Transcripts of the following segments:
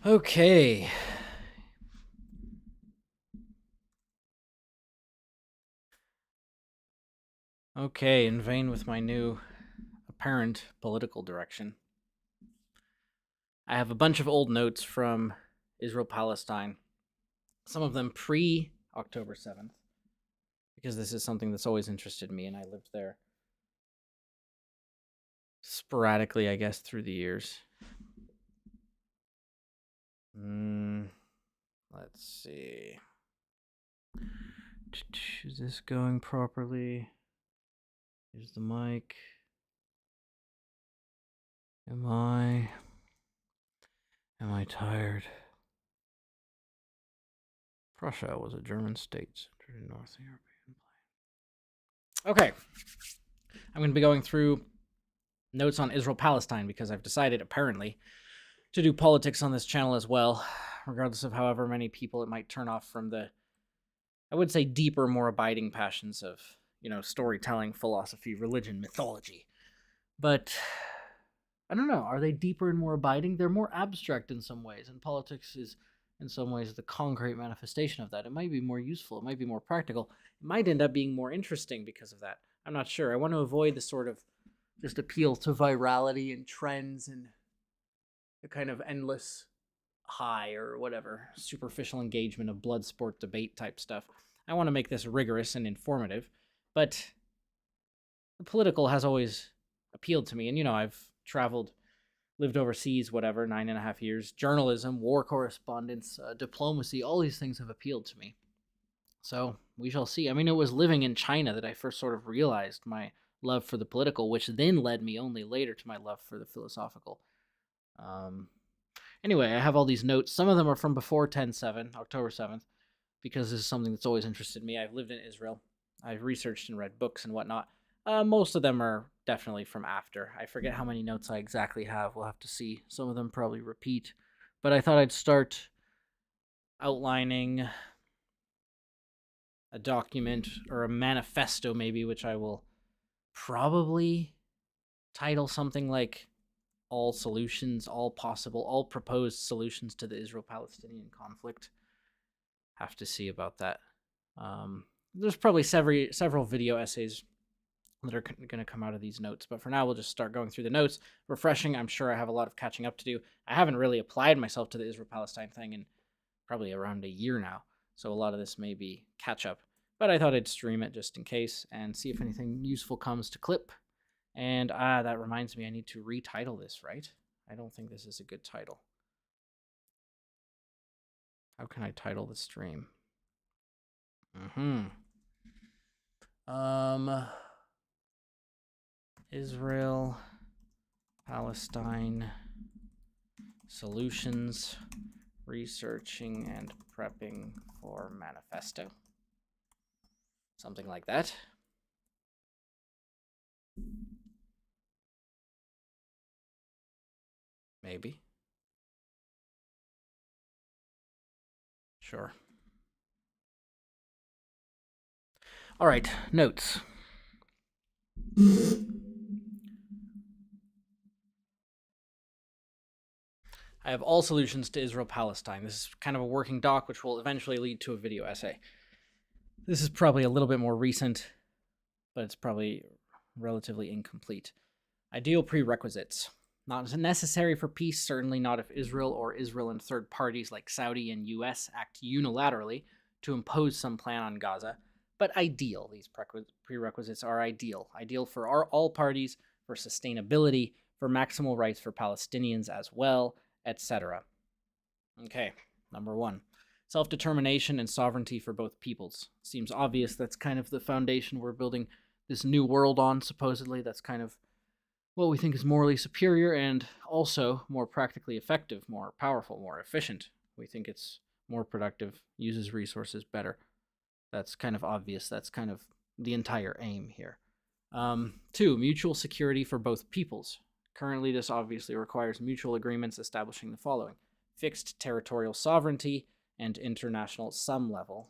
Okay. Okay, in vain with my new apparent political direction. I have a bunch of old notes from Israel Palestine, some of them pre October 7th, because this is something that's always interested me, and I lived there sporadically, I guess, through the years. Let's see. Is this going properly? Here's the mic. Am I. Am I tired? Prussia was a German state centered in North European plain. Okay. I'm going to be going through notes on Israel Palestine because I've decided, apparently, to do politics on this channel as well, regardless of however many people it might turn off from the, I would say, deeper, more abiding passions of, storytelling, philosophy, religion, mythology. But I don't know. Are they deeper and more abiding? They're more abstract in some ways, and politics is, in some ways, the concrete manifestation of that. It might be more useful. It might be more practical. It might end up being more interesting because of that. I'm not sure. I want to avoid the sort of just appeal to virality and trends and the kind of endless high or whatever superficial engagement of blood sport debate type stuff. I want to make this rigorous and informative, but the political has always appealed to me. And I've traveled, lived overseas, whatever, 9.5 years. Journalism, war correspondence, diplomacy, all these things have appealed to me. So we shall see. I mean, it was living in China that I first sort of realized my love for the political, which then led me only later to my love for the philosophical. Um, anyway, I have all these notes. Some of them are from before 10/7, October 7th, because this is something that's always interested me. I've lived in Israel. I've researched and read books and whatnot. Most of them are definitely from after. I forget how many notes I exactly have. We'll have to see. Some of them probably repeat. But I thought I'd start outlining a document or a manifesto, maybe, which I will probably title something like all solutions, all possible, all proposed solutions to the Israel-Palestinian conflict. Have to see about that. There's probably several video essays that are going to come out of these notes, but for now we'll just start going through the notes. Refreshing. I'm sure I have a lot of catching up to do. I haven't really applied myself to the Israel-Palestine thing in probably around a year now, so a lot of this may be catch up. But I thought I'd stream it just in case and see if anything useful comes to clip. And that reminds me, I need to retitle this, right? I don't think this is a good title. How can I title the stream? Israel, Palestine, solutions, researching and prepping for manifesto. Something like that. Maybe. Sure. All right, notes. I have all solutions to Israel-Palestine. This is kind of a working doc, which will eventually lead to a video essay. This is probably a little bit more recent, but it's probably relatively incomplete. Ideal prerequisites. Not necessary for peace, certainly not if Israel or Israel and third parties like Saudi and US act unilaterally to impose some plan on Gaza, but ideal. These prerequisites are ideal. Ideal for all parties, for sustainability, for maximal rights for Palestinians as well, etc. Okay, number one. Self-determination and sovereignty for both peoples. Seems obvious. That's kind of the foundation we're building this new world on, supposedly. That's kind of what we think is morally superior and also more practically effective, more powerful, more efficient. We think it's more productive, uses resources better. That's kind of obvious. That's kind of the entire aim here. Two, mutual security for both peoples. Currently, this obviously requires mutual agreements establishing the following: fixed territorial sovereignty and international some level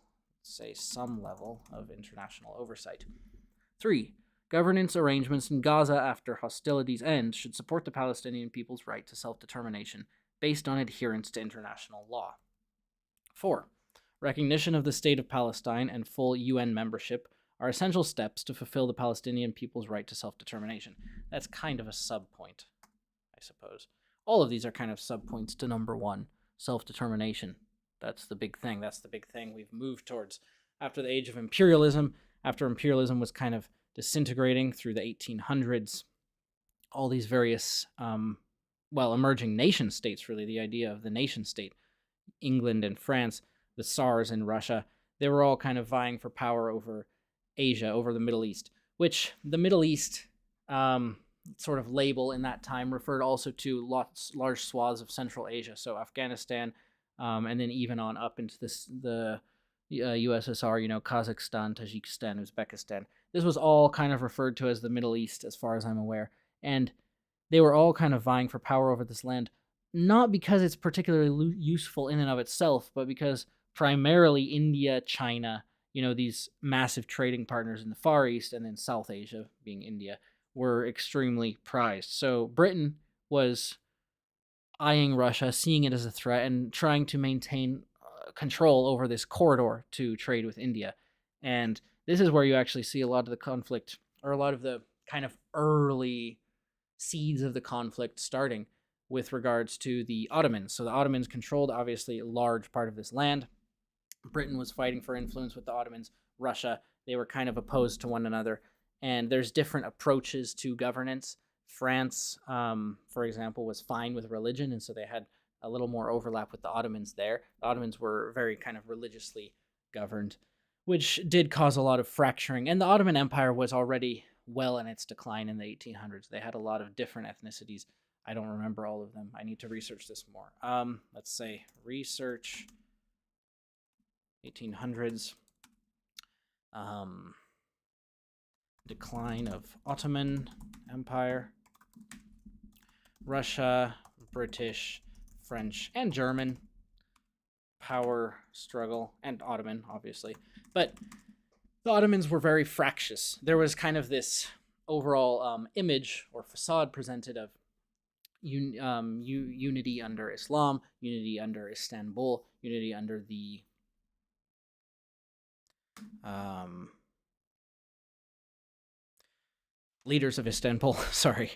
of international oversight. Three, governance arrangements in Gaza after hostilities end should support the Palestinian people's right to self-determination based on adherence to international law. 4. Recognition of the State of Palestine and full UN membership are essential steps to fulfill the Palestinian people's right to self-determination. That's kind of a sub-point, I suppose. All of these are kind of sub-points to number 1, self-determination. That's the big thing. That's the big thing we've moved towards after the age of imperialism, after imperialism was kind of disintegrating through the 1800s. All these various, emerging nation states, really, the idea of the nation state, England and France, the Tsars in Russia, they were all kind of vying for power over Asia, over the Middle East, which the Middle East sort of label in that time referred also to large swaths of Central Asia, so Afghanistan, and then even on up into the USSR, Kazakhstan, Tajikistan, Uzbekistan. This was all kind of referred to as the Middle East, as far as I'm aware, and they were all kind of vying for power over this land, not because it's particularly useful in and of itself, but because primarily India, China, these massive trading partners in the Far East, and then South Asia, being India, were extremely prized. So Britain was eyeing Russia, seeing it as a threat, and trying to maintain control over this corridor to trade with India. And this is where you actually see a lot of the conflict, or a lot of the kind of early seeds of the conflict starting with regards to the Ottomans. So the Ottomans controlled, obviously, a large part of this land. Britain was fighting for influence with the Ottomans. Russia, they were kind of opposed to one another. And there's different approaches to governance. France, for example, was fine with religion, and so they had a little more overlap with the Ottomans there. The Ottomans were very kind of religiously governed, which did cause a lot of fracturing. And the Ottoman Empire was already well in its decline in the 1800s. They had a lot of different ethnicities. I don't remember all of them. I need to research this more. Let's say research 1800s. Decline of Ottoman Empire. Russia, British, French, and German power struggle, and Ottoman, obviously. But the Ottomans were very fractious. There was kind of this overall image or facade presented of unity under Islam, unity under Istanbul, unity under the leaders of Istanbul, sorry.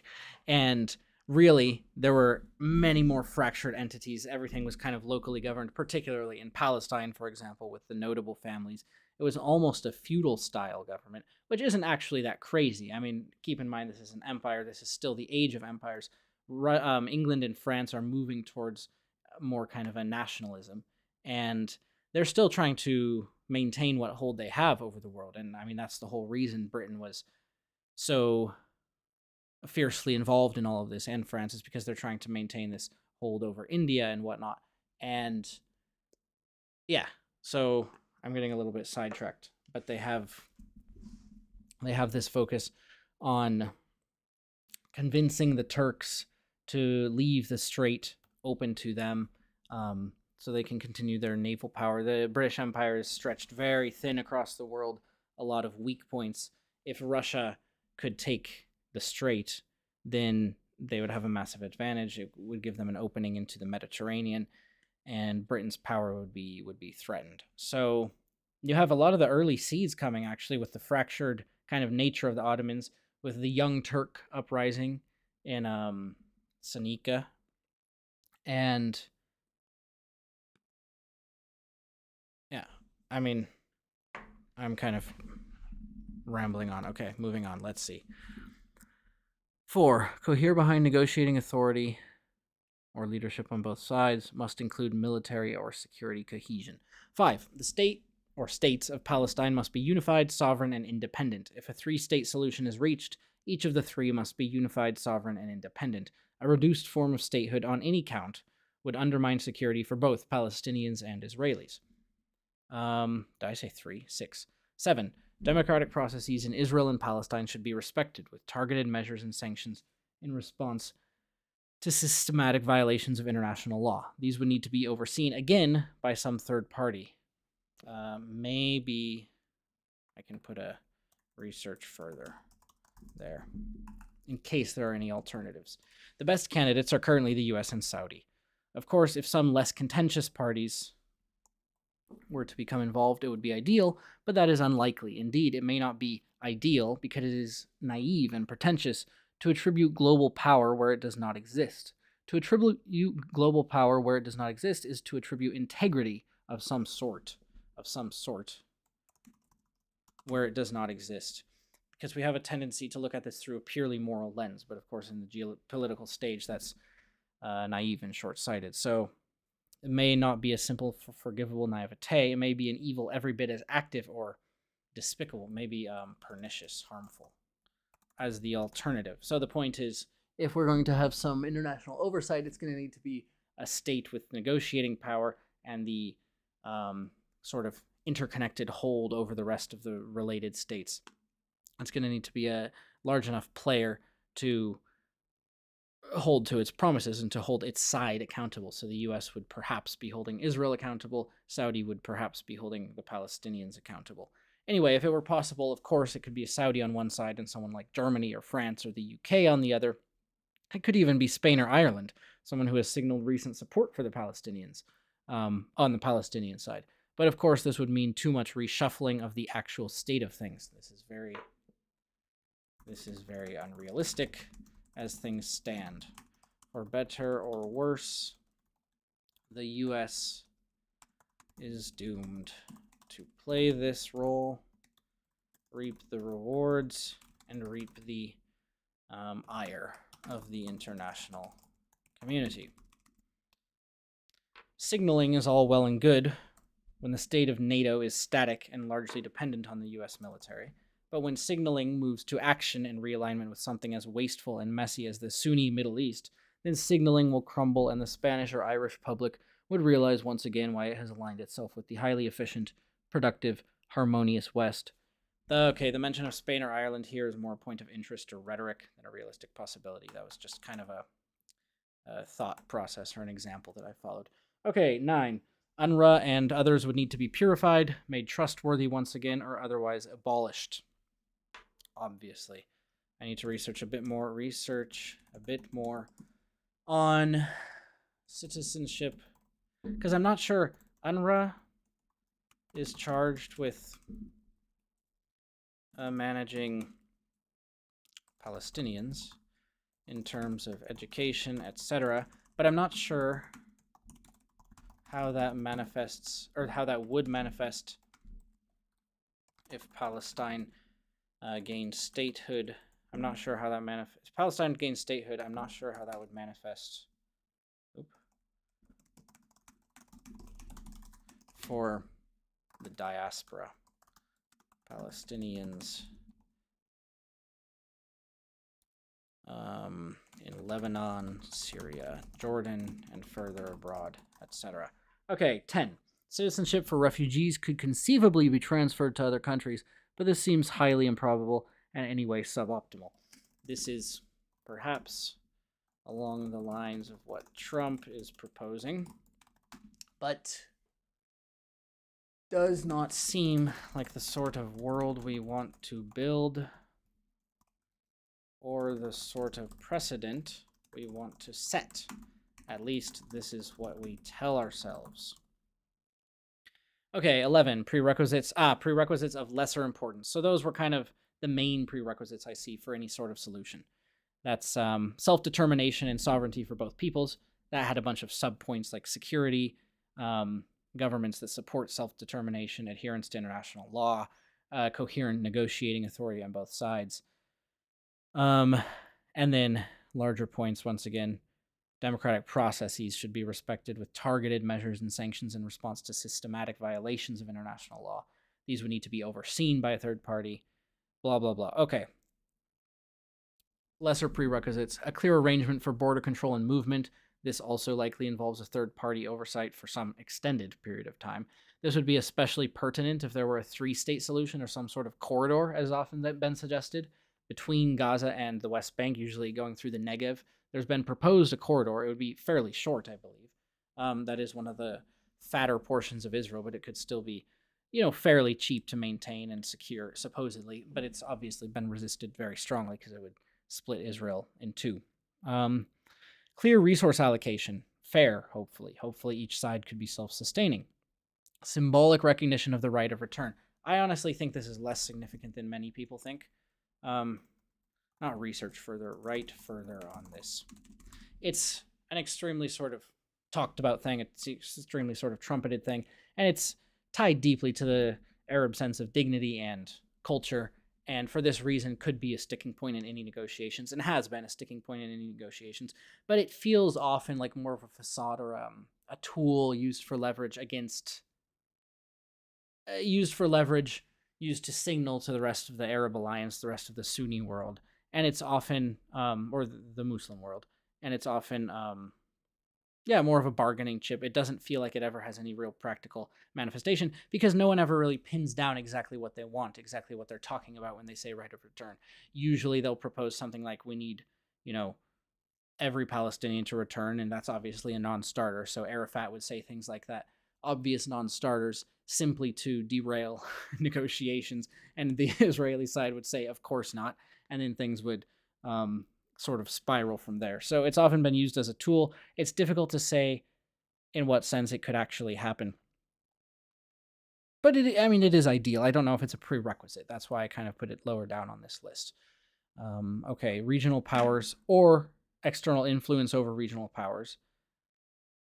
And really, there were many more fractured entities. Everything was kind of locally governed, particularly in Palestine, for example, with the notable families. It was almost a feudal-style government, which isn't actually that crazy. I mean, keep in mind, this is an empire. This is still the age of empires. England and France are moving towards more kind of a nationalism, and they're still trying to maintain what hold they have over the world. And I mean, that's the whole reason Britain was so fiercely involved in all of this, and France, is because they're trying to maintain this hold over India and whatnot. And yeah, so I'm getting a little bit sidetracked, but they have this focus on convincing the Turks to leave the strait open to them, so they can continue their naval power. The British Empire is stretched very thin across the world, a lot of weak points. If Russia could take the strait, then they would have a massive advantage. It would give them an opening into the Mediterranean, and Britain's power would be threatened. So you have a lot of the early seeds coming, actually, with the fractured kind of nature of the Ottomans, with the Young Turk uprising in Senica, and yeah, I mean, I'm kind of rambling on. Okay, moving on. Let's see. 4. Cohere behind negotiating authority or leadership on both sides, must include military or security cohesion. 5. The state or states of Palestine must be unified, sovereign, and independent. If a 3-state solution is reached, each of the 3 must be unified, sovereign, and independent. A reduced form of statehood on any count would undermine security for both Palestinians and Israelis. Did I say 3? 6. 7. Democratic processes in Israel and Palestine should be respected, with targeted measures and sanctions in response to systematic violations of international law. These would need to be overseen, again, by some third party. Maybe I can put a research further there, in case there are any alternatives. The best candidates are currently the US and Saudi. Of course, if some less contentious parties were to become involved, it would be ideal, but that is unlikely. Indeed, it may not be ideal because it is naive and pretentious to attribute global power where it does not exist. To attribute global power where it does not exist is to attribute integrity of some sort, where it does not exist. Because we have a tendency to look at this through a purely moral lens, but of course in the geopolitical stage that's naive and short-sighted. So it may not be a simple, forgivable naivete. It may be an evil every bit as active or despicable, maybe pernicious, harmful, as the alternative. So the point is, if we're going to have some international oversight, it's going to need to be a state with negotiating power and the sort of interconnected hold over the rest of the related states. It's going to need to be a large enough player to hold to its promises and to hold its side accountable. So the US would perhaps be holding Israel accountable. Saudi would perhaps be holding the Palestinians accountable. Anyway, if it were possible, of course, it could be a Saudi on one side and someone like Germany or France or the UK on the other. It could even be Spain or Ireland, someone who has signaled recent support for the Palestinians on the Palestinian side. But of course, this would mean too much reshuffling of the actual state of things. This is very unrealistic as things stand. For better or worse, the US is doomed to play this role, reap the rewards, and reap the ire of the international community. Signaling is all well and good when the state of NATO is static and largely dependent on the US military. But when signaling moves to action and realignment with something as wasteful and messy as the Sunni Middle East, then signaling will crumble and the Spanish or Irish public would realize once again why it has aligned itself with the highly efficient, productive, harmonious West. The mention of Spain or Ireland here is more a point of interest or rhetoric than a realistic possibility. That was just kind of a thought process or an example that I followed. Okay, 9. UNRWA and others would need to be purified, made trustworthy once again, or otherwise abolished. Obviously. I need to research a bit more on citizenship, because I'm not sure. UNRWA is charged with managing Palestinians in terms of education, etc., but I'm not sure how that manifests, or how that would manifest if Palestine gained statehood. I'm not sure how that manifests. If Palestine gained statehood, I'm not sure how that would manifest for the diaspora. Palestinians in Lebanon, Syria, Jordan, and further abroad, etc. Okay, 10. Citizenship for refugees could conceivably be transferred to other countries, but this seems highly improbable and anyway suboptimal. This is perhaps along the lines of what Trump is proposing, but does not seem like the sort of world we want to build or the sort of precedent we want to set. At least this is what we tell ourselves. Okay, 11, prerequisites. Prerequisites of lesser importance. So those were kind of the main prerequisites I see for any sort of solution. That's self-determination and sovereignty for both peoples. That had a bunch of sub-points like security, governments that support self-determination, adherence to international law, coherent negotiating authority on both sides. And then larger points, once again, democratic processes should be respected with targeted measures and sanctions in response to systematic violations of international law. These would need to be overseen by a third party, blah, blah, blah. Okay. Lesser prerequisites, a clear arrangement for border control and movement. This also likely involves a third-party oversight for some extended period of time. This would be especially pertinent if there were a three-state solution or some sort of corridor, as often been suggested, between Gaza and the West Bank, usually going through the Negev. There's been proposed a corridor. It would be fairly short, I believe. That is one of the fatter portions of Israel, but it could still be, fairly cheap to maintain and secure, supposedly. But it's obviously been resisted very strongly because it would split Israel in two. Clear resource allocation, fair, hopefully. Hopefully each side could be self-sustaining. Symbolic recognition of the right of return. I honestly think this is less significant than many people think. Not research further, write further on this. It's an extremely sort of talked about thing. It's extremely sort of trumpeted thing. And it's tied deeply to the Arab sense of dignity and culture. And for this reason could be a sticking point in any negotiations, and has been a sticking point in any negotiations. But it feels often like more of a facade or a tool used for leverage used to signal to the rest of the Arab alliance, the rest of the Sunni world. And it's often, or the Muslim world. And it's often, more of a bargaining chip. It doesn't feel like it ever has any real practical manifestation because no one ever really pins down exactly what they want, exactly what they're talking about when they say right of return. Usually they'll propose something like, we need, every Palestinian to return, and that's obviously a non-starter. So Arafat would say things like that, obvious non-starters, simply to derail negotiations, and the Israeli side would say, of course not, and then things would sort of spiral from there. So it's often been used as a tool. It's difficult to say in what sense it could actually happen. But it is ideal. I don't know if it's a prerequisite. That's why I kind of put it lower down on this list. Okay, regional powers or external influence over regional powers,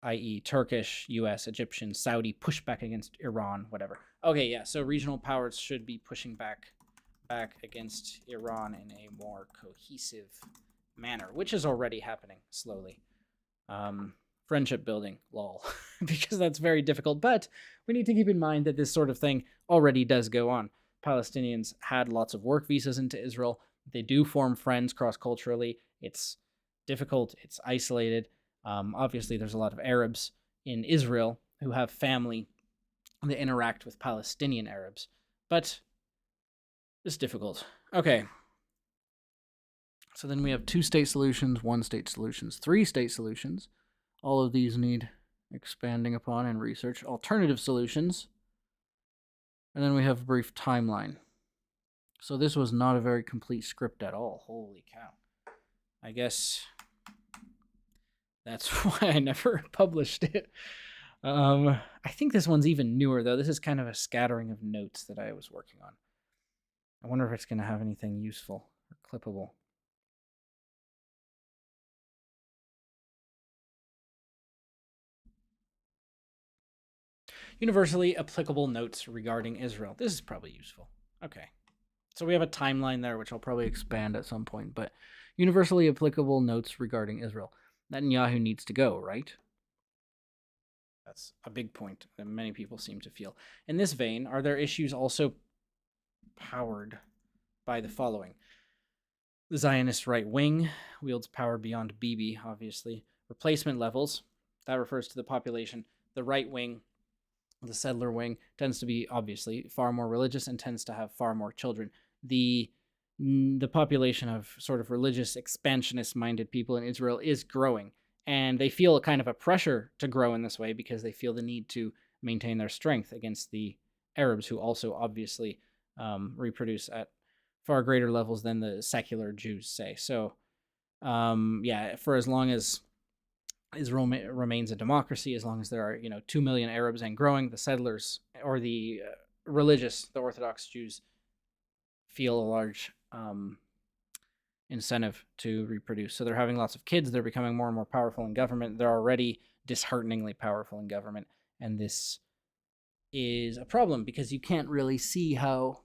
i.e. Turkish, US, Egyptian, Saudi, pushback against Iran, whatever. Okay, yeah, so regional powers should be pushing back against Iran in a more cohesive manner, which is already happening slowly. Friendship building, lol, because that's very difficult. But we need to keep in mind that this sort of thing already does go on. Palestinians had lots of work visas into Israel. They do form friends cross-culturally. It's difficult. It's isolated. Obviously, there's a lot of Arabs in Israel who have family that interact with Palestinian Arabs. But it's difficult. Okay. So then we have 2-state solutions, 1-state solutions, 3-state solutions. All of these need expanding upon and research. Alternative solutions. And then we have a brief timeline. So this was not a very complete script at all. Holy cow. I guess that's why I never published it. I think this one's even newer, though. This is kind of a scattering of notes that I was working on. I wonder if it's going to have anything useful or clippable. Universally applicable notes regarding Israel. This is probably useful. Okay. So we have a timeline there, which I'll probably expand at some point, but universally applicable notes regarding Israel. Netanyahu needs to go, right? That's a big point that many people seem to feel. In this vein, are there issues also powered by the following? The Zionist right wing wields power beyond Bibi, obviously. Replacement levels, that refers to the population. The right wing, the settler wing, tends to be obviously far more religious and tends to have far more children. The population of sort of religious expansionist minded people in Israel is growing, and they feel a kind of a pressure to grow in this way because they feel the need to maintain their strength against the Arabs, who also obviously reproduce at far greater levels than the secular Jews, say. So for as long as Israel remains a democracy, as long as there are 2 million Arabs and growing, the settlers or the religious, the Orthodox Jews, feel a large incentive to reproduce. So they're having lots of kids. They're becoming more and more powerful in government. They're already dishearteningly powerful in government, and this is a problem because you can't really see how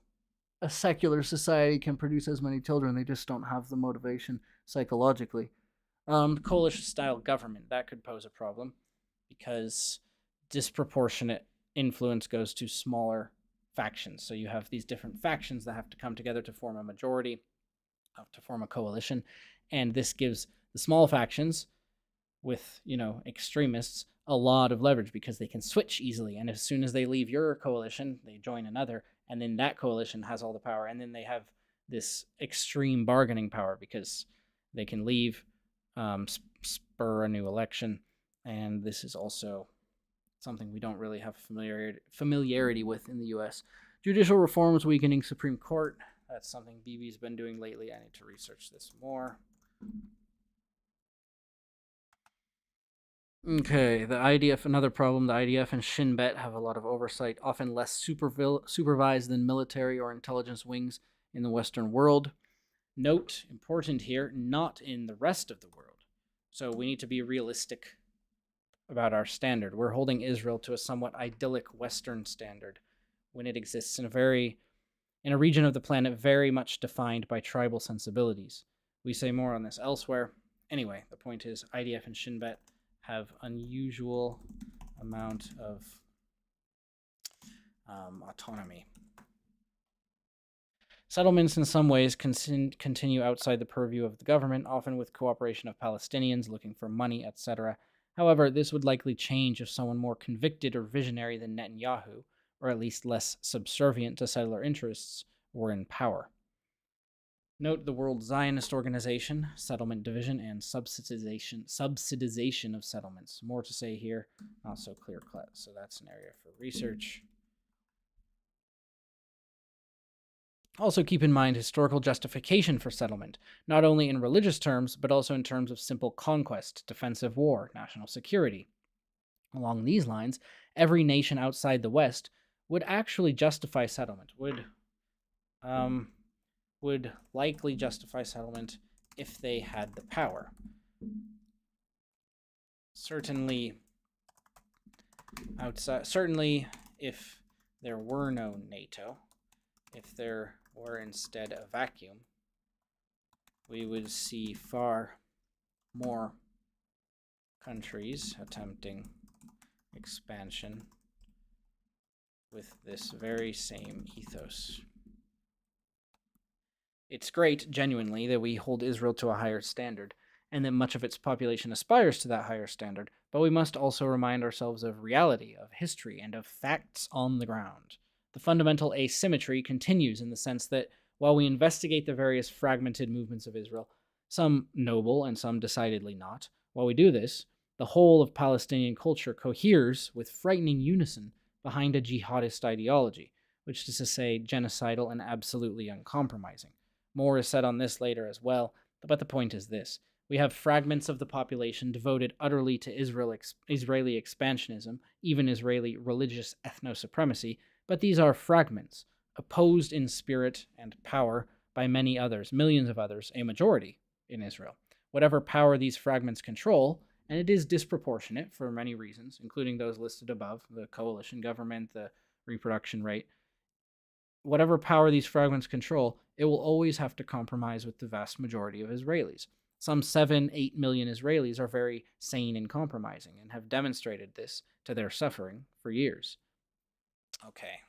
a secular society can produce as many children. They just don't have the motivation psychologically. Coalition-style government, that could pose a problem because disproportionate influence goes to smaller factions. So you have these different factions that have to come together to form a majority, to form a coalition, and this gives the small factions with, extremists a lot of leverage because they can switch easily, and as soon as they leave your coalition, they join another, and then that coalition has all the power, and then they have this extreme bargaining power because they can leave, spur a new election, and this is also something we don't really have familiarity with in the U.S. Judicial reforms weakening Supreme Court. That's something Bibi's been doing lately. I need to research this more. Okay, the IDF, another problem. The IDF and Shin Bet have a lot of oversight, often less supervised than military or intelligence wings in the Western world. Note, important here, not in the rest of the world. So we need to be realistic about our standard. We're holding Israel to a somewhat idyllic Western standard when it exists in a region of the planet very much defined by tribal sensibilities. We say more on this elsewhere. Anyway, the point is IDF and Shin Bet have unusual amount of autonomy. Settlements in some ways continue outside the purview of the government, often with cooperation of Palestinians looking for money, etc. However, this would likely change if someone more convicted or visionary than Netanyahu, or at least less subservient to settler interests, were in power. Note the World Zionist Organization, settlement division, and subsidization of settlements. More to say here, not so clear-cut, so that's an area for research. Also keep in mind historical justification for settlement, not only in religious terms, but also in terms of simple conquest, defensive war, national security. Along these lines, every nation outside the West would actually justify settlement, would likely justify settlement if they had the power. Certainly if there were no NATO, if there were instead a vacuum, we would see far more countries attempting expansion with this very same ethos. It's great, genuinely, that we hold Israel to a higher standard, and that much of its population aspires to that higher standard, but we must also remind ourselves of reality, of history, and of facts on the ground. The fundamental asymmetry continues in the sense that while we investigate the various fragmented movements of Israel, some noble and some decidedly not, while we do this, the whole of Palestinian culture coheres with frightening unison behind a jihadist ideology, which is to say, genocidal and absolutely uncompromising. More is said on this later as well, but the point is this. We have fragments of the population devoted utterly to Israeli expansionism, even Israeli religious ethno-supremacy, but these are fragments, opposed in spirit and power by many others, millions of others, a majority in Israel. Whatever power these fragments control, and it is disproportionate for many reasons, including those listed above, the coalition government, the reproduction rate, whatever power these fragments control, it will always have to compromise with the vast majority of Israelis. Some 7-8 million Israelis are very sane and compromising and have demonstrated this to their suffering for years. Okay.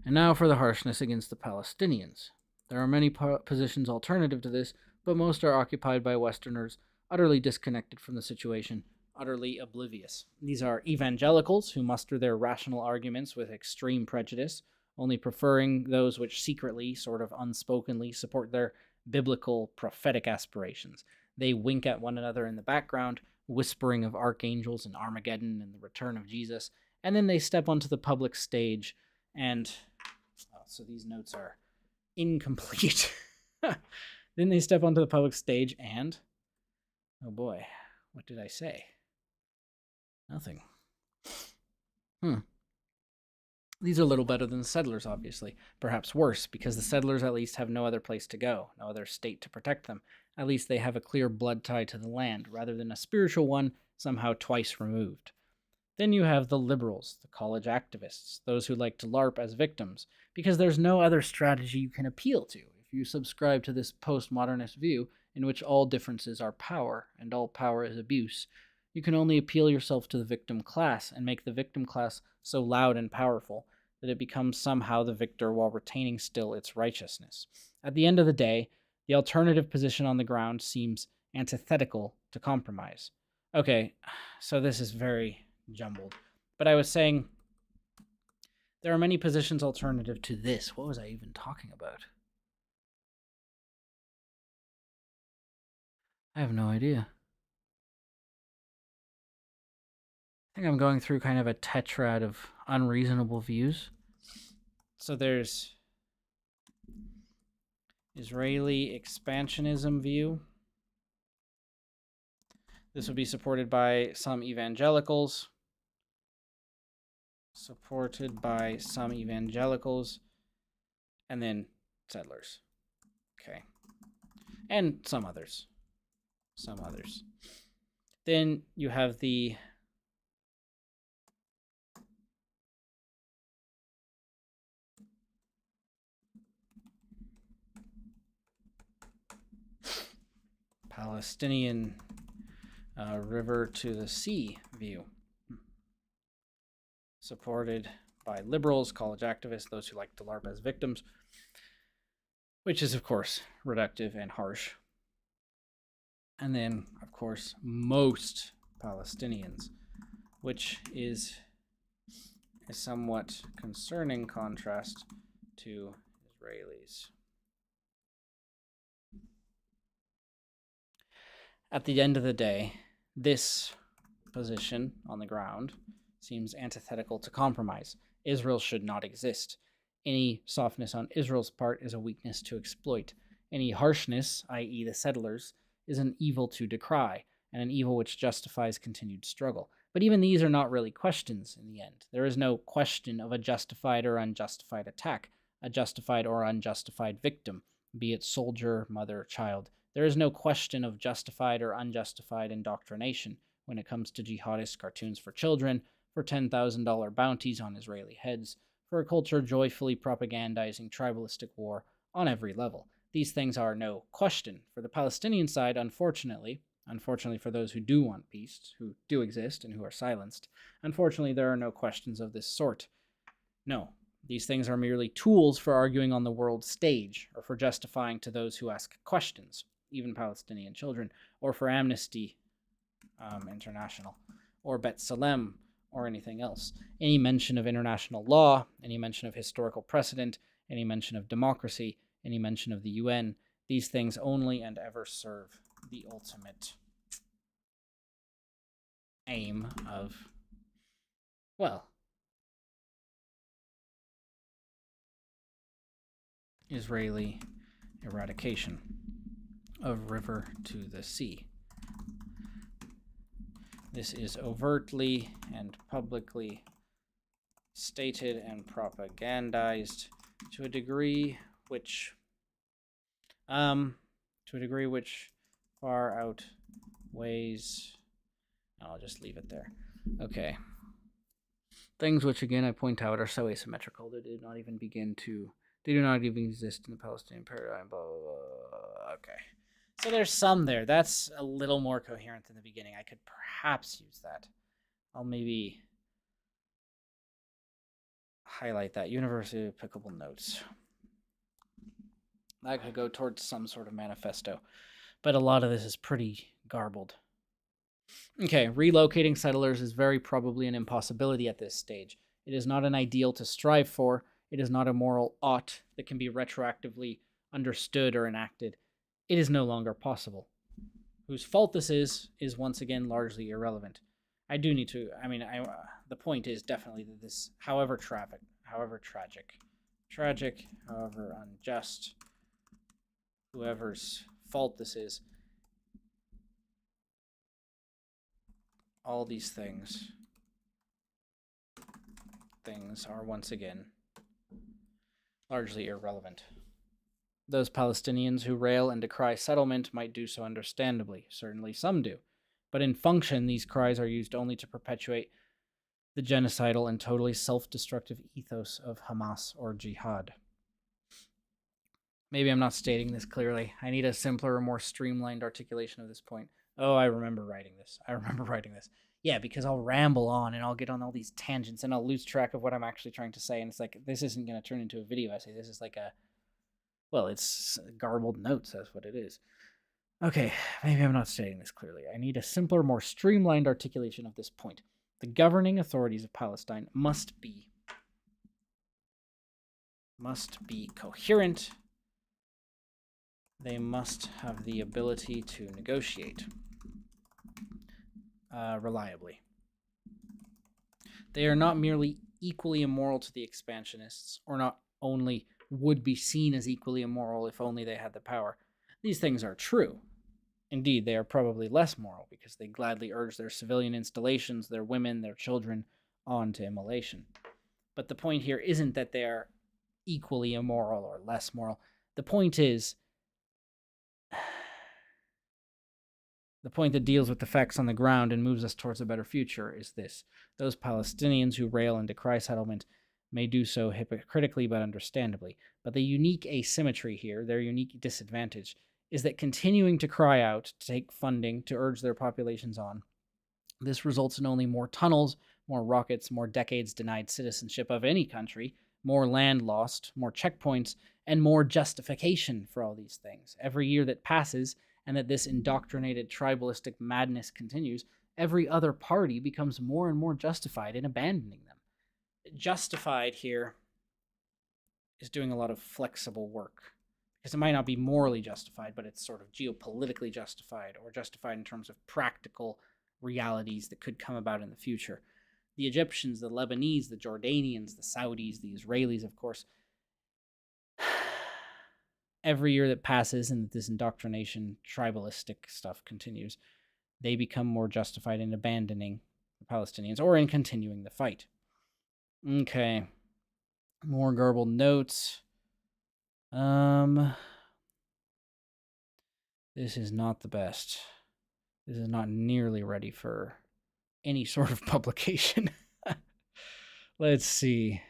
And now for the harshness against the Palestinians. There are many positions alternative to this, but most are occupied by Westerners utterly disconnected from the situation, utterly oblivious. These are evangelicals who muster their rational arguments with extreme prejudice, only preferring those which secretly, sort of unspokenly, support their biblical prophetic aspirations. They wink at one another in the background, whispering of archangels and Armageddon and the return of Jesus, and then they step onto the public stage and... so these notes are incomplete. Then they step onto the public stage and... oh boy, what did I say? Nothing. These are little better than the settlers, obviously. Perhaps worse, because the settlers at least have no other place to go, no other state to protect them. At least they have a clear blood tie to the land, rather than a spiritual one somehow twice removed. Then you have the liberals, the college activists, those who like to LARP as victims, because there's no other strategy you can appeal to if you subscribe to this postmodernist view in which all differences are power and all power is abuse. You can only appeal yourself to the victim class and make the victim class so loud and powerful that it becomes somehow the victor while retaining still its righteousness. At the end of the day, the alternative position on the ground seems antithetical to compromise. Okay, so this is very jumbled. But I was saying there are many positions alternative to this. What was I even talking about? I have no idea. I think I'm going through kind of a tetrad of unreasonable views. So there's Israeli expansionism view. This would be supported by some evangelicals. And then settlers. Okay. And some others. Then you have the Palestinian river to the sea view, supported by liberals, college activists, those who like to LARP as victims, which is, of course, reductive and harsh. And then, of course, most Palestinians, which is a somewhat concerning contrast to Israelis. At the end of the day, this position on the ground seems antithetical to compromise. Israel should not exist. Any softness on Israel's part is a weakness to exploit. Any harshness, i.e. the settlers, is an evil to decry, and an evil which justifies continued struggle. But even these are not really questions in the end. There is no question of a justified or unjustified attack, a justified or unjustified victim, be it soldier, mother, child. There is no question of justified or unjustified indoctrination when it comes to jihadist cartoons for children, for $10,000 bounties on Israeli heads, for a culture joyfully propagandizing tribalistic war on every level. These things are no question. For the Palestinian side, unfortunately for those who do want peace, who do exist and who are silenced, unfortunately there are no questions of this sort. No, these things are merely tools for arguing on the world stage, or for justifying to those who ask questions, even Palestinian children, or for Amnesty International, or Bet Salem, or anything else. Any mention of international law, any mention of historical precedent, any mention of democracy, any mention of the UN, these things only and ever serve the ultimate aim of, well, Israeli eradication of river to the sea. This is overtly and publicly stated and propagandized to a degree which far outweighs. I'll just leave it there. Okay. Things which, again, I point out are so asymmetrical that they do not even exist in the Palestinian paradigm. Blah, blah, blah. Okay. So there's some there. That's a little more coherent than the beginning. I could perhaps use that. I'll maybe highlight that. University applicable notes. That could go towards some sort of manifesto. But a lot of this is pretty garbled. Okay, relocating settlers is very probably an impossibility at this stage. It is not an ideal to strive for. It is not a moral ought that can be retroactively understood or enacted. It is no longer possible. Whose fault this is once again largely irrelevant. I do need to, the point is definitely that this, however tragic, however unjust, whoever's fault this is, all these things are once again largely irrelevant. Those Palestinians who rail and decry settlement might do so understandably. Certainly some do. But in function, these cries are used only to perpetuate the genocidal and totally self-destructive ethos of Hamas or jihad. Maybe I'm not stating this clearly. I need a simpler or more streamlined articulation of this point. Oh, I remember writing this. Yeah, because I'll ramble on and I'll get on all these tangents and I'll lose track of what I'm actually trying to say. And it's like, this isn't going to turn into a video essay. This is like it's garbled notes. That's what it is. Okay, maybe I'm not stating this clearly. I need a simpler, more streamlined articulation of this point. The governing authorities of Palestine must be coherent. They must have the ability to negotiate reliably. They are not merely equally immoral to the expansionists, or not only would be seen as equally immoral if only they had the power. These things are true. Indeed, they are probably less moral because they gladly urge their civilian installations, their women, their children on to immolation. But the point here isn't that they are equally immoral or less moral. The point is, the point that deals with the facts on the ground and moves us towards a better future is this. Those Palestinians who rail and decry settlement may do so hypocritically but understandably. But the unique asymmetry here, their unique disadvantage, is that continuing to cry out, to take funding, to urge their populations on, this results in only more tunnels, more rockets, more decades denied citizenship of any country, more land lost, more checkpoints, and more justification for all these things. Every year that passes, and that this indoctrinated tribalistic madness continues, every other party becomes more and more justified in abandoning them. Justified here is doing a lot of flexible work because it might not be morally justified, but it's sort of geopolitically justified or justified in terms of practical realities that could come about in the future. The Egyptians, the Lebanese, the Jordanians, the Saudis, the Israelis, of course, every year that passes and that this indoctrination, tribalistic stuff continues, they become more justified in abandoning the Palestinians or in continuing the fight. Okay. More garbled notes. This is not the best. This is not nearly ready for any sort of publication. Let's see.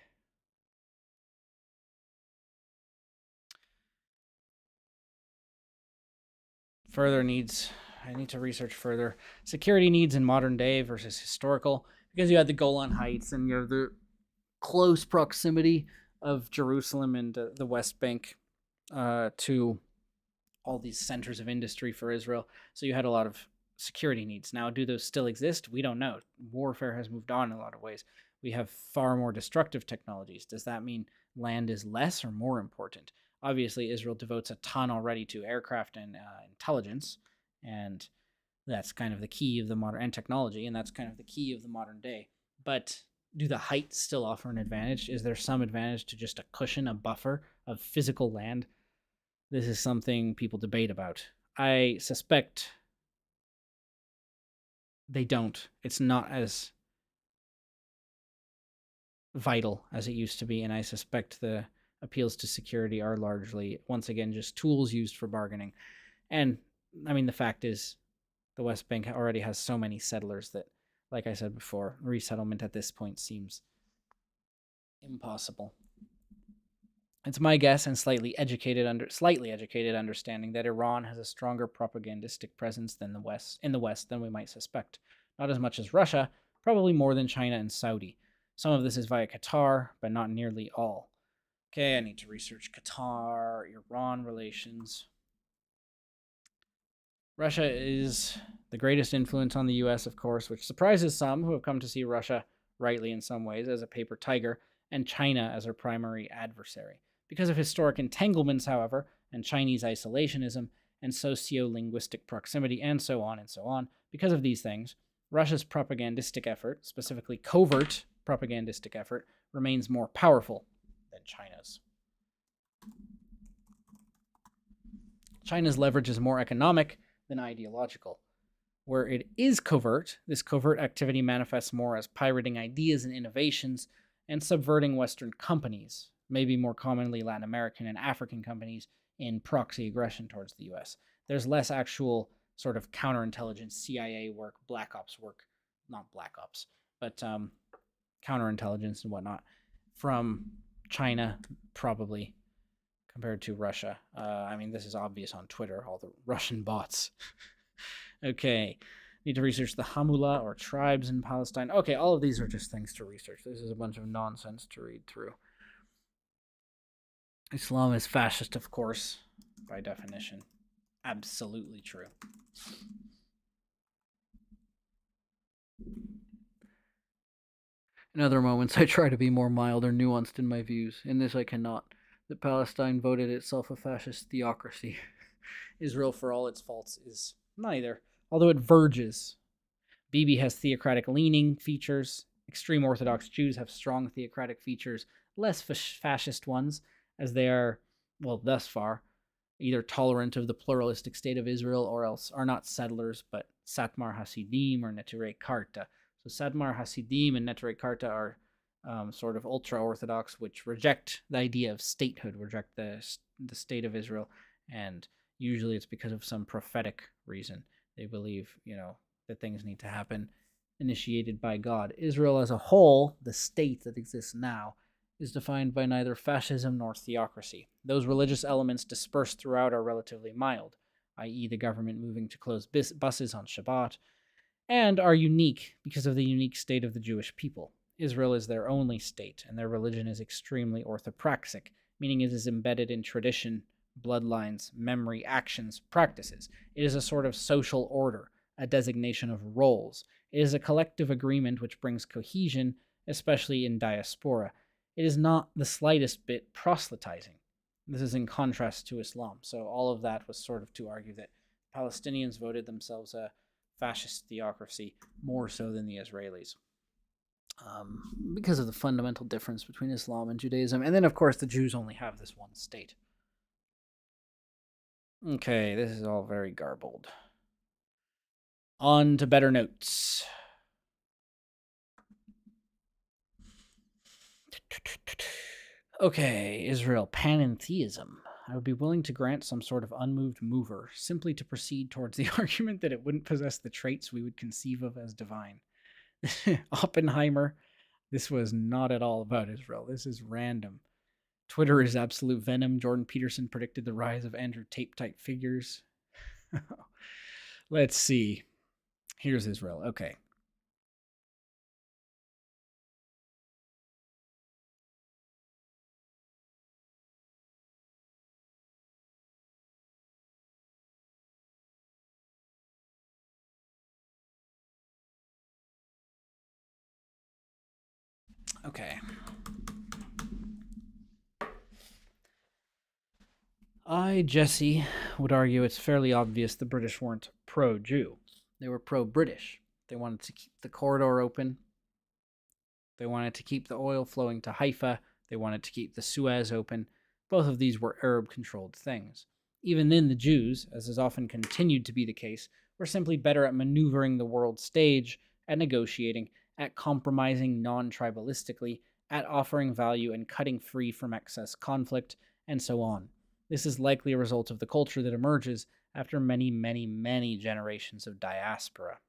Further needs, I need to research further. Security needs in modern day versus historical, because you had the Golan Heights and you have the close proximity of Jerusalem and the West Bank to all these centers of industry for Israel. So you had a lot of security needs. Now, do those still exist? We don't know. Warfare has moved on in a lot of ways. We have far more destructive technologies. Does that mean land is less or more important? Obviously, Israel devotes a ton already to aircraft and intelligence, and that's kind of the key of the modern, and technology, and that's kind of the key of the modern day. But do the heights still offer an advantage? Is there some advantage to just a cushion, a buffer of physical land? This is something people debate about. I suspect they don't. It's not as vital as it used to be, and I suspect the appeals to security are largely, once again, just tools used for bargaining. And, I mean, the fact is, the West Bank already has so many settlers that, like I said before, resettlement at this point seems impossible. It's my guess and slightly educated understanding that Iran has a stronger propagandistic presence than in the West than we might suspect. Not as much as Russia, probably more than China and Saudi. Some of this is via Qatar, but not nearly all. Okay, I need to research Qatar-Iran relations. Russia is the greatest influence on the US, of course, which surprises some who have come to see Russia, rightly in some ways, as a paper tiger, and China as her primary adversary. Because of historic entanglements, however, and Chinese isolationism, and socio-linguistic proximity, and so on, because of these things, Russia's propagandistic effort, specifically covert propagandistic effort, remains more powerful than China's. China's leverage is more economic than ideological. Where it is covert, this covert activity manifests more as pirating ideas and innovations and subverting Western companies, maybe more commonly Latin American and African companies, in proxy aggression towards the US. There's less actual sort of counterintelligence, CIA work, Black Ops work, not Black Ops, but counterintelligence and whatnot from China, probably, compared to Russia. I mean, this is obvious on Twitter, all the Russian bots. Okay, need to research the Hamula or tribes in Palestine. Okay, all of these are just things to research. This is a bunch of nonsense to read through. Islam is fascist, of course, by definition. Absolutely true. In other moments, I try to be more mild or nuanced in my views. In this, I cannot. That Palestine voted itself a fascist theocracy. Israel, for all its faults, is neither, although it verges. Bibi has theocratic leaning features. Extreme Orthodox Jews have strong theocratic features, less fascist ones, as they are, well, thus far, either tolerant of the pluralistic state of Israel or else are not settlers, but Satmar Hasidim or Neturei Karta. So Satmar Hasidim and Neturei Karta are sort of ultra-Orthodox, which reject the idea of statehood, reject the state of Israel, and usually it's because of some prophetic reason. They believe, that things need to happen initiated by God. Israel as a whole, the state that exists now, is defined by neither fascism nor theocracy. Those religious elements dispersed throughout are relatively mild, i.e., the government moving to close buses on Shabbat, and are unique because of the unique state of the Jewish people. Israel is their only state, and their religion is extremely orthopraxic, meaning it is embedded in tradition, bloodlines, memory, actions, practices. It is a sort of social order, a designation of roles. It is a collective agreement which brings cohesion, especially in diaspora. It is not the slightest bit proselytizing. This is in contrast to Islam. So all of that was sort of to argue that Palestinians voted themselves a fascist theocracy more so than the Israelis, because of the fundamental difference between Islam and Judaism. And then, of course, the Jews only have this one state. Okay, this is all very garbled. On to better notes. Okay, Israel, panentheism. I would be willing to grant some sort of unmoved mover, simply to proceed towards the argument that it wouldn't possess the traits we would conceive of as divine. Oppenheimer, this was not at all about Israel. This is random. Twitter is absolute venom. Jordan Peterson predicted the rise of Andrew Tate-type figures. Let's see. Here's Israel. Okay. Okay. Jesse, would argue it's fairly obvious the British weren't pro-Jew. They were pro-British. They wanted to keep the corridor open. They wanted to keep the oil flowing to Haifa. They wanted to keep the Suez open. Both of these were Arab-controlled things. Even then, the Jews, as has often continued to be the case, were simply better at maneuvering the world stage, at negotiating, at compromising non-tribalistically, at offering value and cutting free from excess conflict, and so on. This is likely a result of the culture that emerges after many, many, many generations of diaspora.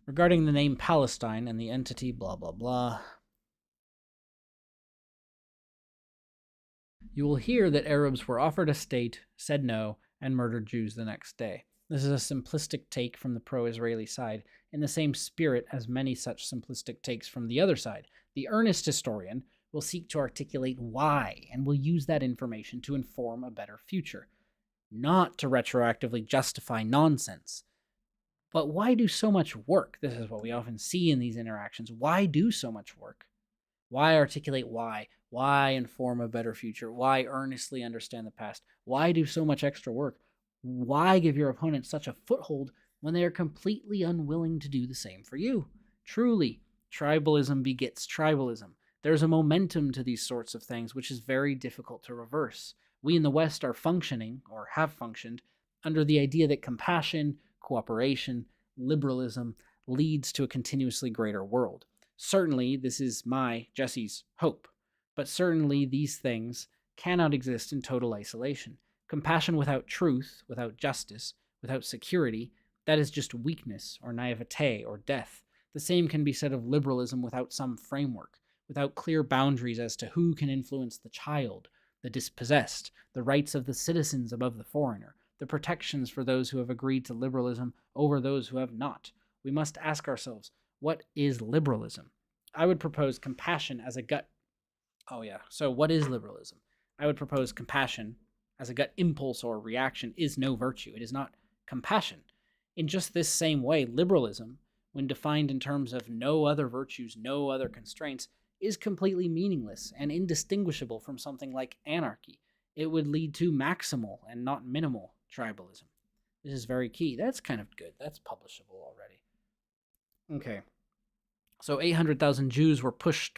Regarding the name Palestine and the entity blah blah blah, you will hear that Arabs were offered a state, said no, and murdered Jews the next day. This is a simplistic take from the pro-Israeli side, in the same spirit as many such simplistic takes from the other side. The earnest historian will seek to articulate why, and will use that information to inform a better future, not to retroactively justify nonsense. But why do so much work? This is what we often see in these interactions. Why do so much work? Why articulate why? Why inform a better future? Why earnestly understand the past? Why do so much extra work? Why give your opponent such a foothold when they are completely unwilling to do the same for you? Truly, tribalism begets tribalism. There's a momentum to these sorts of things which is very difficult to reverse. We in the West are functioning, or have functioned, under the idea that compassion, cooperation, liberalism leads to a continuously greater world. Certainly, this is Jesse's, hope. But certainly, these things cannot exist in total isolation. Compassion without truth, without justice, without security, that is just weakness or naivete or death. The same can be said of liberalism without some framework, without clear boundaries as to who can influence the child, the dispossessed, the rights of the citizens above the foreigner, the protections for those who have agreed to liberalism over those who have not. We must ask ourselves, what is liberalism? I would propose compassion as a gut... So what is liberalism? I would propose compassion as a gut impulse or reaction is no virtue. It is not compassion. In just this same way, liberalism, when defined in terms of no other virtues, no other constraints, is completely meaningless and indistinguishable from something like anarchy. It would lead to maximal and not minimal tribalism. This is very key. That's kind of good. That's publishable already. Okay. So 800,000 Jews were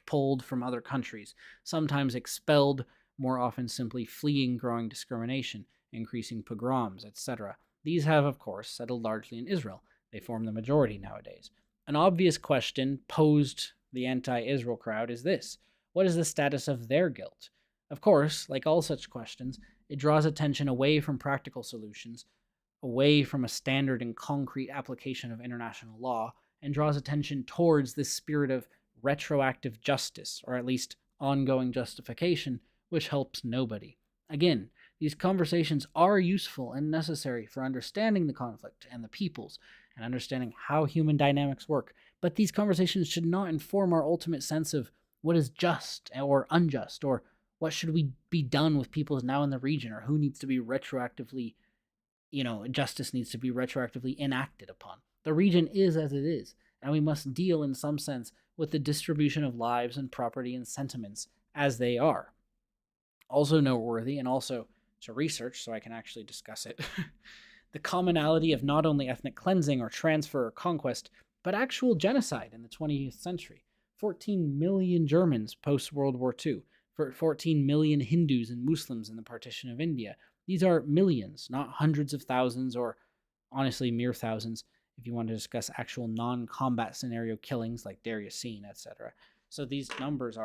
pulled from other countries, sometimes expelled, more often simply fleeing growing discrimination, increasing pogroms, etc. These have, of course, settled largely in Israel. They form the majority nowadays. An obvious question posed the anti-Israel crowd is this: what is the status of their guilt? Of course, like all such questions, it draws attention away from practical solutions, away from a standard and concrete application of international law, and draws attention towards this spirit of retroactive justice, or at least ongoing justification, which helps nobody. Again, these conversations are useful and necessary for understanding the conflict and the peoples, and understanding how human dynamics work, but these conversations should not inform our ultimate sense of what is just or unjust, or what should we be done with peoples now in the region, or who needs to be retroactively, justice needs to be retroactively enacted upon. The region is as it is, and we must deal in some sense with the distribution of lives and property and sentiments as they are. Also noteworthy, and also to research so I can actually discuss it, the commonality of not only ethnic cleansing or transfer or conquest, but actual genocide in the 20th century. 14 million Germans post-World War II, 14 million Hindus and Muslims in the partition of India. These are millions, not hundreds of thousands, or honestly mere thousands, if you want to discuss actual non-combat scenario killings like Deir Yassin, etc. So these numbers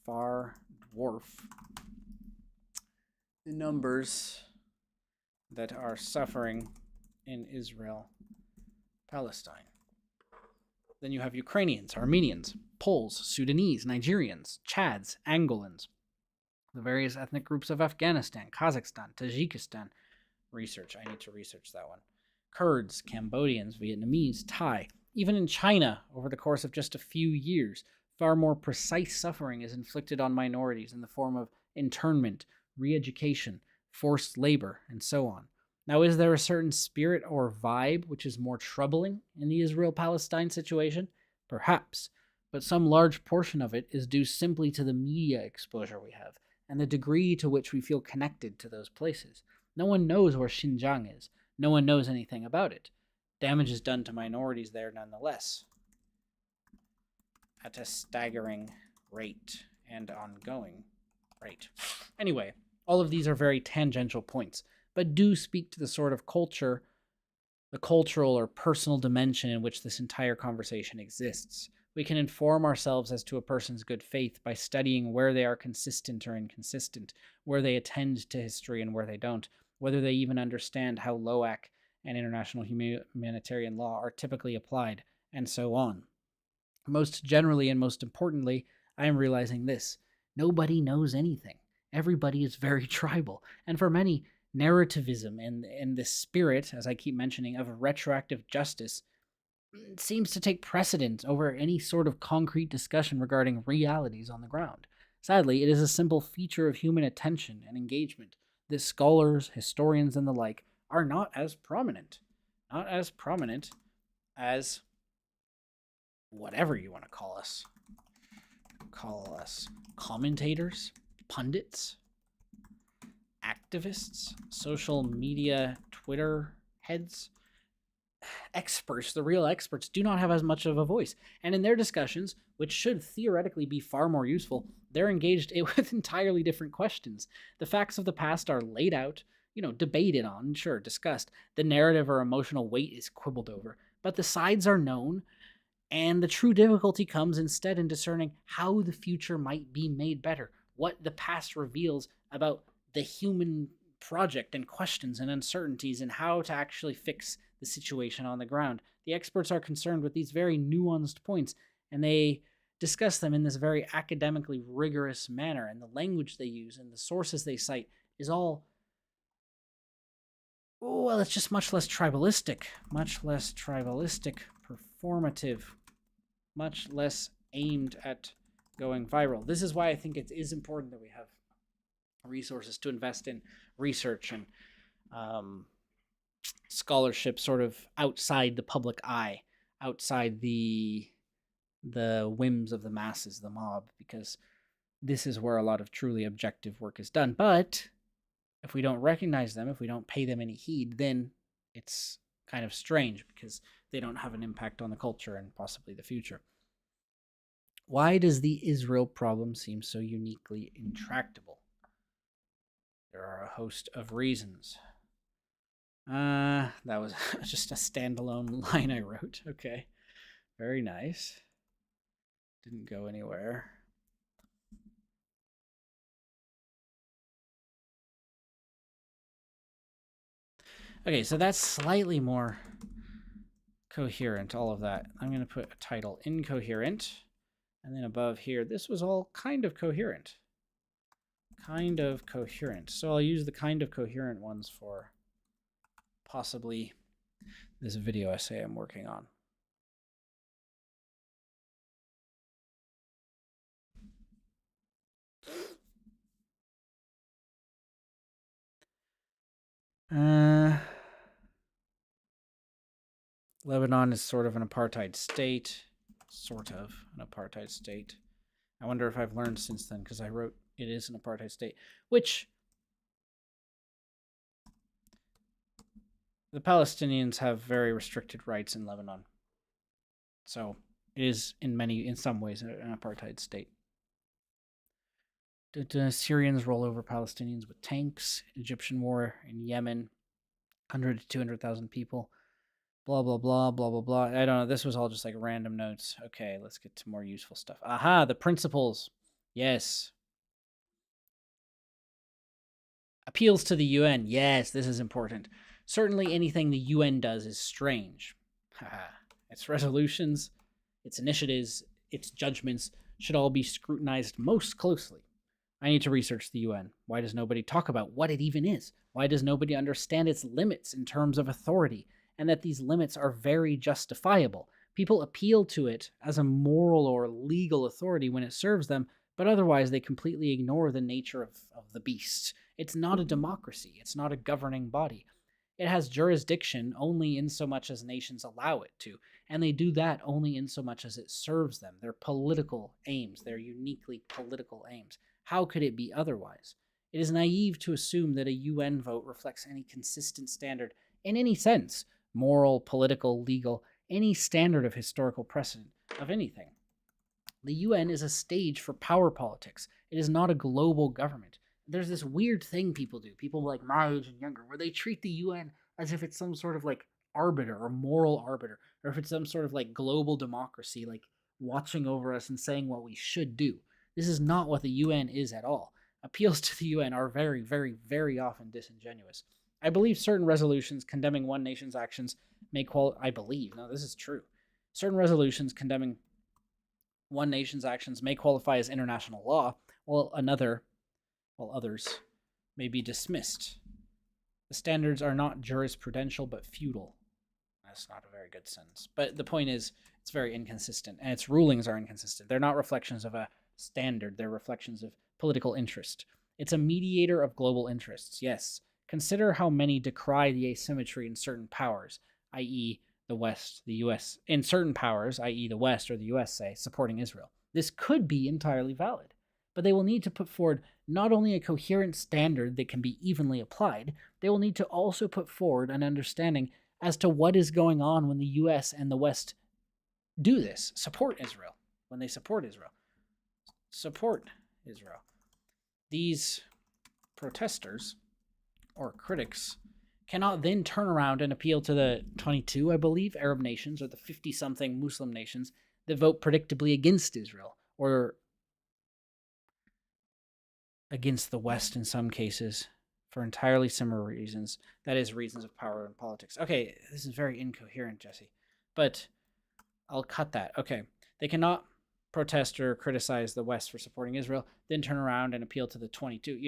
far dwarf the numbers that are suffering in Israel, Palestine. Then you have Ukrainians, Armenians, Poles, Sudanese, Nigerians, Chads, Angolans, the various ethnic groups of Afghanistan, Kazakhstan, Tajikistan. I need to research that one. Kurds, Cambodians, Vietnamese, Thai. Even in China, over the course of just a few years, far more precise suffering is inflicted on minorities in the form of internment, re-education, forced labor, and so on. Now, is there a certain spirit or vibe which is more troubling in the Israel-Palestine situation? Perhaps, but some large portion of it is due simply to the media exposure we have, and the degree to which we feel connected to those places. No one knows where Xinjiang is. No one knows anything about it. Damage is done to minorities there nonetheless, at a staggering rate and ongoing rate. Anyway, all of these are very tangential points, but do speak to the sort of culture, the cultural or personal dimension in which this entire conversation exists. We can inform ourselves as to a person's good faith by studying where they are consistent or inconsistent, where they attend to history and where they don't, whether they even understand how LOAC and international humanitarian law are typically applied, and so on. Most generally and most importantly, I am realizing this: nobody knows anything. Everybody is very tribal, and for many, narrativism and this spirit, as I keep mentioning, of retroactive justice seems to take precedence over any sort of concrete discussion regarding realities on the ground. Sadly, it is a simple feature of human attention and engagement that scholars, historians, and the like are not as prominent as whatever you want to call us. Call us commentators, pundits, activists, social media, Twitter heads. Experts, the real experts, do not have as much of a voice. And in their discussions, which should theoretically be far more useful, they're engaged with entirely different questions. The facts of the past are laid out, debated on, sure, discussed. The narrative or emotional weight is quibbled over. But the sides are known, and the true difficulty comes instead in discerning how the future might be made better, what the past reveals about the human project and questions and uncertainties, and how to actually fix the situation on the ground. The experts are concerned with these very nuanced points, and they discuss them in this very academically rigorous manner, and the language they use and the sources they cite is all, well, it's just much less tribalistic, performative, much less aimed at going viral. This is why I think it is important that we have resources to invest in research and scholarship sort of outside the public eye, outside the whims of the masses, the mob, because this is where a lot of truly objective work is done. But if we don't recognize them, if we don't pay them any heed, then it's kind of strange because they don't have an impact on the culture and possibly the future. Why does the Israel problem seem so uniquely intractable? There are a host of reasons. That was just a standalone line I wrote. Okay. Very nice. Didn't go anywhere. Okay, so that's slightly more coherent, all of that. I'm going to put a title, incoherent. And then above here, this was all kind of coherent. Kind of coherent. So I'll use the kind of coherent ones for possibly this video essay I'm working on. Lebanon is sort of an apartheid state. Sort of an apartheid state. I wonder if I've learned since then, because I wrote it is an apartheid state, which the Palestinians have very restricted rights in Lebanon. So it is in some ways an apartheid state. Did Syrians roll over Palestinians with tanks? Egyptian war in Yemen, 100 to 200,000 people. Blah, blah, blah, blah, blah, blah. I don't know. This was all just like random notes. Okay, let's get to more useful stuff. Aha, the principles. Yes. Appeals to the UN. Yes, this is important. Certainly anything the UN does is strange. Its resolutions, its initiatives, its judgments should all be scrutinized most closely. I need to research the UN. Why does nobody talk about what it even is? Why does nobody understand its limits in terms of authority, and that these limits are very justifiable? People appeal to it as a moral or legal authority when it serves them, but otherwise they completely ignore the nature of the beast. It's not a democracy. It's not a governing body. It has jurisdiction only in so much as nations allow it to, and they do that only in so much as it serves them, their political aims, their uniquely political aims. How could it be otherwise? It is naive to assume that a UN vote reflects any consistent standard in any sense, moral, political, legal, any standard of historical precedent of anything. The UN is a stage for power politics. It is not a global government. There's this weird thing people do, people like my age and younger, where they treat the UN as if it's some sort of like arbiter or moral arbiter, or if it's some sort of like global democracy, like watching over us and saying what we should do. This is not what the UN is at all. Appeals to the UN are very, very, very often disingenuous. I believe certain resolutions condemning one nation's actions may I believe, no, this is true. Certain resolutions condemning one nation's actions may qualify as international law, while others may be dismissed. The standards are not jurisprudential, but feudal. That's not a very good sentence. But the point is, it's very inconsistent, and its rulings are inconsistent. They're not reflections of a standard. They're reflections of political interest. It's a mediator of global interests, yes. Consider how many decry the asymmetry in certain powers, i.e., the West, the US, in certain powers, i.e., the West or the USA, supporting Israel. This could be entirely valid, but they will need to put forward not only a coherent standard that can be evenly applied, they will need to also put forward an understanding as to what is going on when the US and the West do this, support Israel, when they support Israel. Support Israel. These protesters or critics cannot then turn around and appeal to the 22, I believe, Arab nations or the 50-something Muslim nations that vote predictably against Israel or against the West in some cases for entirely similar reasons. That is, reasons of power and politics. Okay, this is very incoherent, Jesse, but I'll cut that. Okay, they cannot protest or criticize the West for supporting Israel, then turn around and appeal to the 22,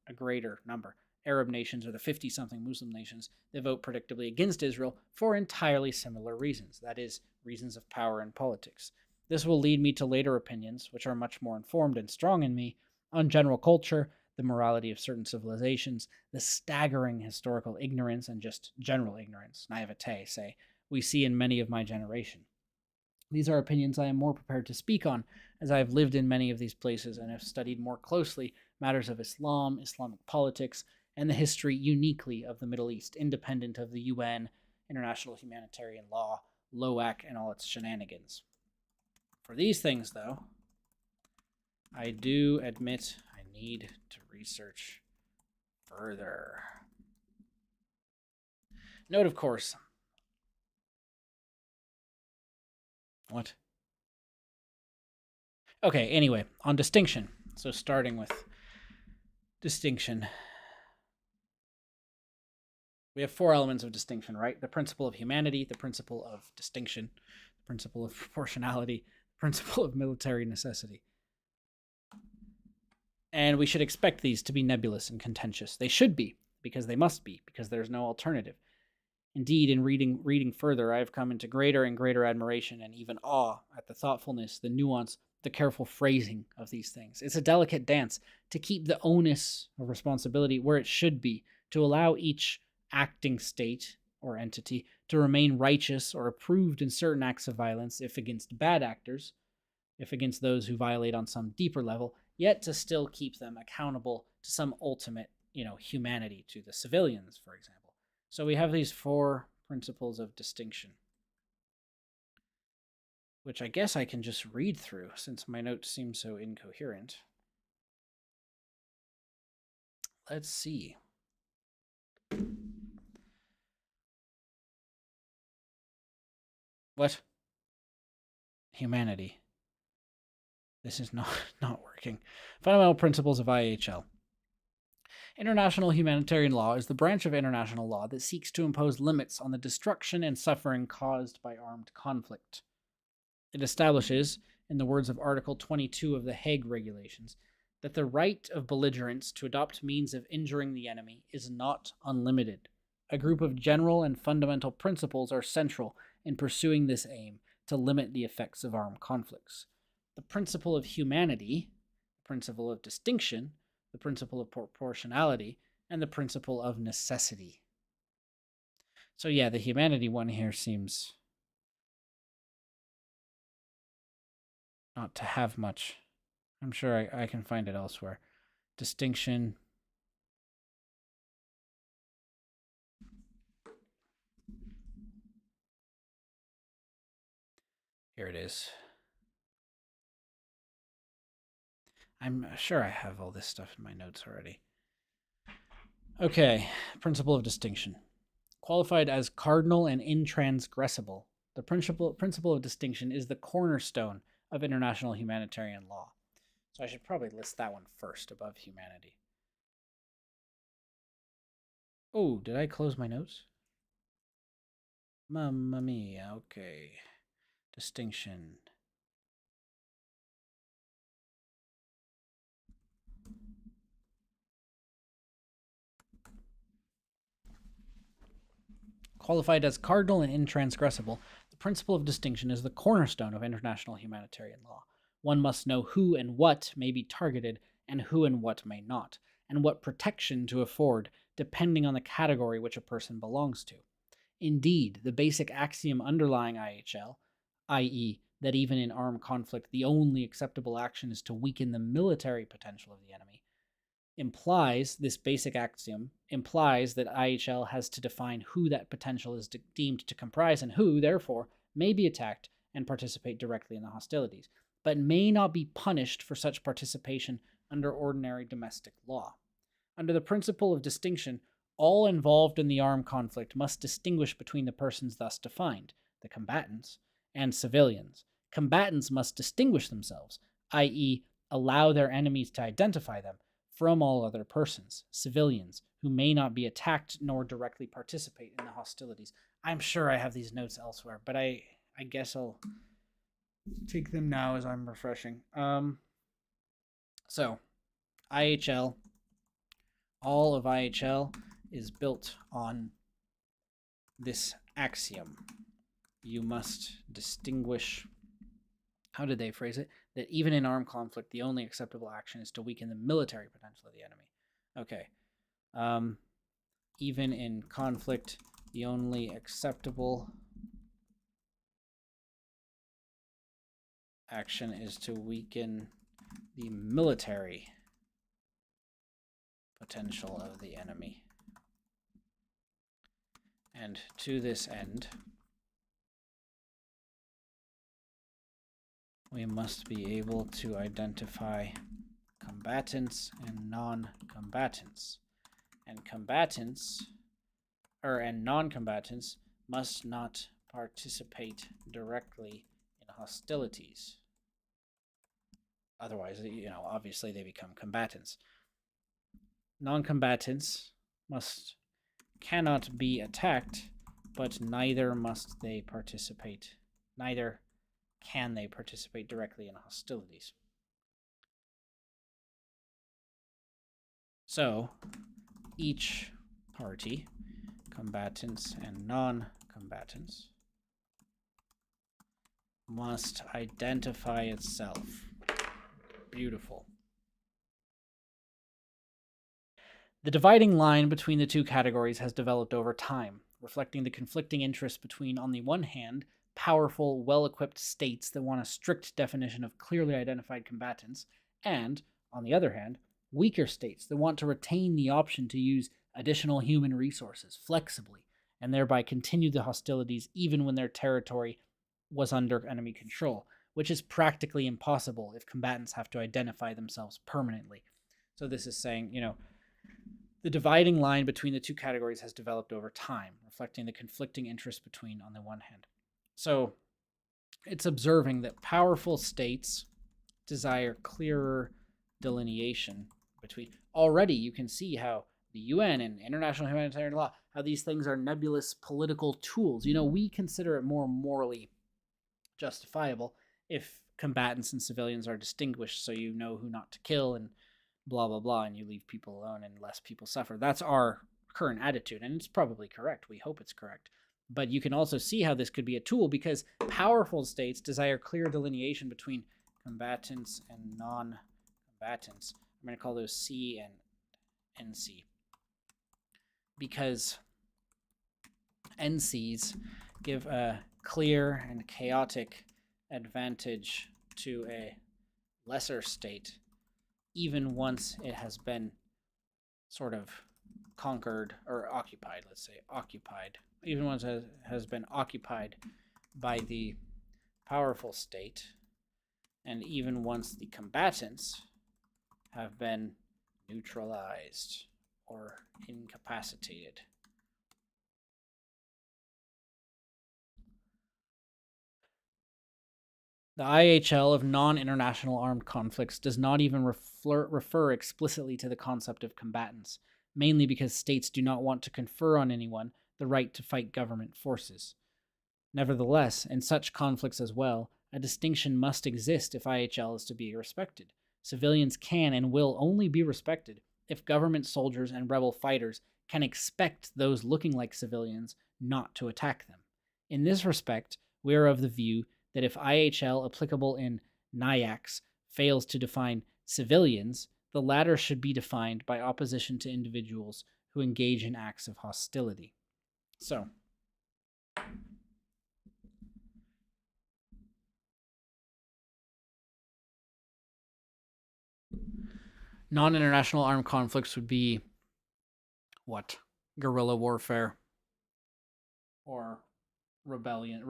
a greater number, Arab nations or the 50-something Muslim nations that vote predictably against Israel for entirely similar reasons. That is, reasons of power and politics. This will lead me to later opinions, which are much more informed and strong in me, on general culture, the morality of certain civilizations, the staggering historical ignorance and just general ignorance, naivete, say, we see in many of my generation. These are opinions I am more prepared to speak on, as I have lived in many of these places and have studied more closely matters of Islam, Islamic politics, and the history uniquely of the Middle East, independent of the UN, international humanitarian law, LOAC, and all its shenanigans. For these things, though, I do admit I need to research further. Note, of course. What? Okay, anyway, on distinction. So starting with distinction. We have 4 elements of distinction, right? The principle of humanity, the principle of distinction, the principle of proportionality, the principle of military necessity. And we should expect these to be nebulous and contentious. They should be, because they must be, because there's no alternative. Indeed, in reading further, I have come into greater and greater admiration and even awe at the thoughtfulness, the nuance, the careful phrasing of these things. It's a delicate dance to keep the onus of responsibility where it should be, to allow each acting state or entity to remain righteous or approved in certain acts of violence, if against bad actors, if against those who violate on some deeper level, yet to still keep them accountable to some ultimate, humanity, to the civilians, for example. So we have these 4 principles of distinction, which I guess I can just read through since my notes seem so incoherent. Let's see. What? Humanity. This is not working. Fundamental principles of IHL. International humanitarian law is the branch of international law that seeks to impose limits on the destruction and suffering caused by armed conflict. It establishes, in the words of Article 22 of the Hague Regulations, that the right of belligerents to adopt means of injuring the enemy is not unlimited. A group of general and fundamental principles are central in pursuing this aim to limit the effects of armed conflicts. The principle of humanity, the principle of distinction, the principle of proportionality, and the principle of necessity. So yeah, the humanity one here seems not to have much. I'm sure I can find it elsewhere. Distinction. Here it is. I'm sure I have all this stuff in my notes already. Okay, principle of distinction. Qualified as cardinal and intransgressible, the principle of distinction is the cornerstone of international humanitarian law. So I should probably list that one first above humanity. Oh, did I close my notes? Mamma mia, okay. Distinction. Qualified as cardinal and intransgressible, the principle of distinction is the cornerstone of international humanitarian law. One must know who and what may be targeted and who and what may not, and what protection to afford depending on the category which a person belongs to. Indeed, the basic axiom underlying IHL, i.e., that even in armed conflict the only acceptable action is to weaken the military potential of the enemy, this basic axiom implies that IHL has to define who that potential is deemed to comprise and who, therefore, may be attacked and participate directly in the hostilities, but may not be punished for such participation under ordinary domestic law. Under the principle of distinction, all involved in the armed conflict must distinguish between the persons thus defined, the combatants, and civilians. Combatants must distinguish themselves, i.e., allow their enemies to identify them, from all other persons, civilians, who may not be attacked nor directly participate in the hostilities. I'm sure I have these notes elsewhere, but I guess I'll take them now as I'm refreshing. So, IHL, all of IHL is built on this axiom. You must distinguish, how did they phrase it? That even in armed conflict, the only acceptable action is to weaken the military potential of the enemy. Okay. Even in conflict, the only acceptable action is to weaken the military potential of the enemy. And to this end, we must be able to identify combatants and non-combatants. And combatants, and non-combatants must not participate directly in hostilities. Otherwise, obviously they become combatants. Non-combatants cannot be attacked, but neither can they participate directly in hostilities. So, each party, combatants and non-combatants, must identify itself. Beautiful. The dividing line between the two categories has developed over time, reflecting the conflicting interests between, on the one hand, powerful, well-equipped states that want a strict definition of clearly identified combatants, and, on the other hand, weaker states that want to retain the option to use additional human resources flexibly and thereby continue the hostilities even when their territory was under enemy control, which is practically impossible if combatants have to identify themselves permanently. So this is saying, the dividing line between the two categories has developed over time, reflecting the conflicting interests between, on the one hand. So it's observing that powerful states desire clearer delineation between. Already you can see how the UN and international humanitarian law, how these things are nebulous political tools. We consider it more morally justifiable if combatants and civilians are distinguished, so you know who not to kill and blah, blah, blah, and you leave people alone and less people suffer. That's our current attitude, and it's probably correct. We hope it's correct. But you can also see how this could be a tool because powerful states desire clear delineation between combatants and non-combatants. I'm going to call those C and NC because NCs give a clear and chaotic advantage to a lesser state even once it has been sort of conquered or occupied, even once it has been occupied by the powerful state, and even once the combatants have been neutralized or incapacitated. The IHL of non-international armed conflicts does not even refer explicitly to the concept of combatants, mainly because states do not want to confer on anyone the right to fight government forces. Nevertheless, in such conflicts as well, a distinction must exist if IHL is to be respected. Civilians can and will only be respected if government soldiers and rebel fighters can expect those looking like civilians not to attack them. In this respect, we are of the view that if IHL applicable in NIACs fails to define civilians, the latter should be defined by opposition to individuals who engage in acts of hostility. So, non-international armed conflicts would be what? Guerrilla warfare or rebellions,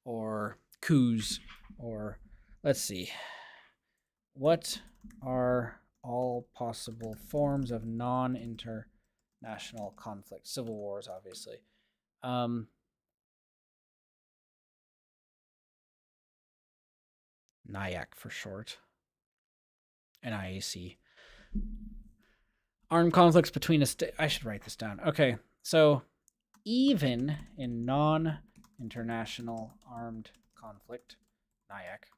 or coups, or let's see. What are all possible forms of non-international conflict? Civil wars, obviously. NIAC for short. NIAC. Armed conflicts between a state. I should write this down. Okay, so even in non-international armed conflict, NIAC,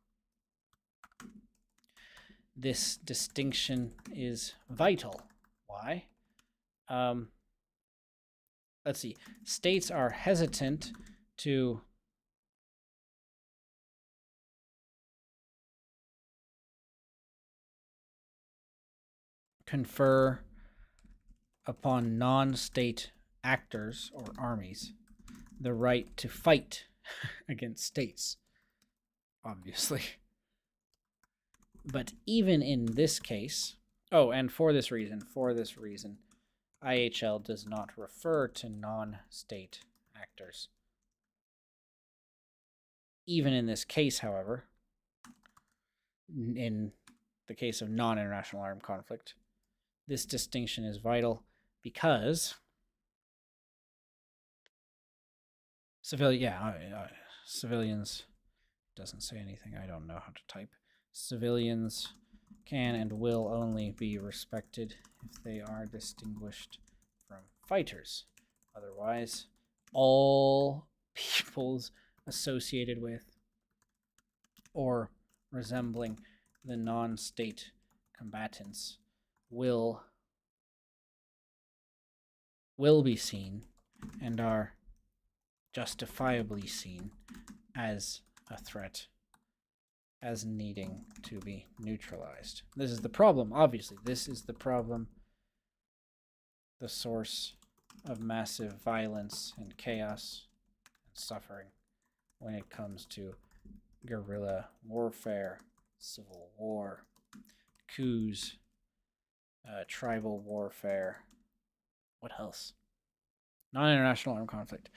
this distinction is vital. Why? Let's see. States are hesitant to confer upon non-state actors or armies the right to fight against states, obviously. But even in this case, and for this reason, IHL does not refer to non-state actors. Even in this case, however, in the case of non-international armed conflict, this distinction is vital because civilians doesn't say anything. I don't know how to type. Civilians can and will only be respected if they are distinguished from fighters. Otherwise, all peoples associated with or resembling the non-state combatants will be seen and are justifiably seen as a threat, as needing to be neutralized. This is the problem, obviously. This is the problem, the source of massive violence and chaos and suffering when it comes to guerrilla warfare, civil war, coups, tribal warfare. What else? Non-international armed conflict.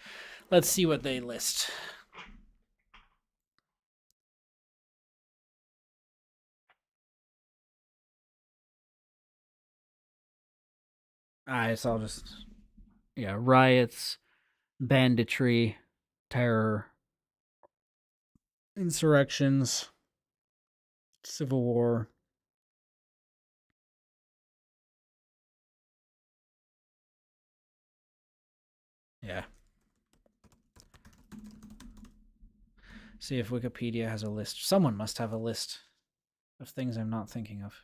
Let's see what they list. It's all just, riots, banditry, terror, insurrections, civil war. Yeah. See if Wikipedia has a list. Someone must have a list of things I'm not thinking of.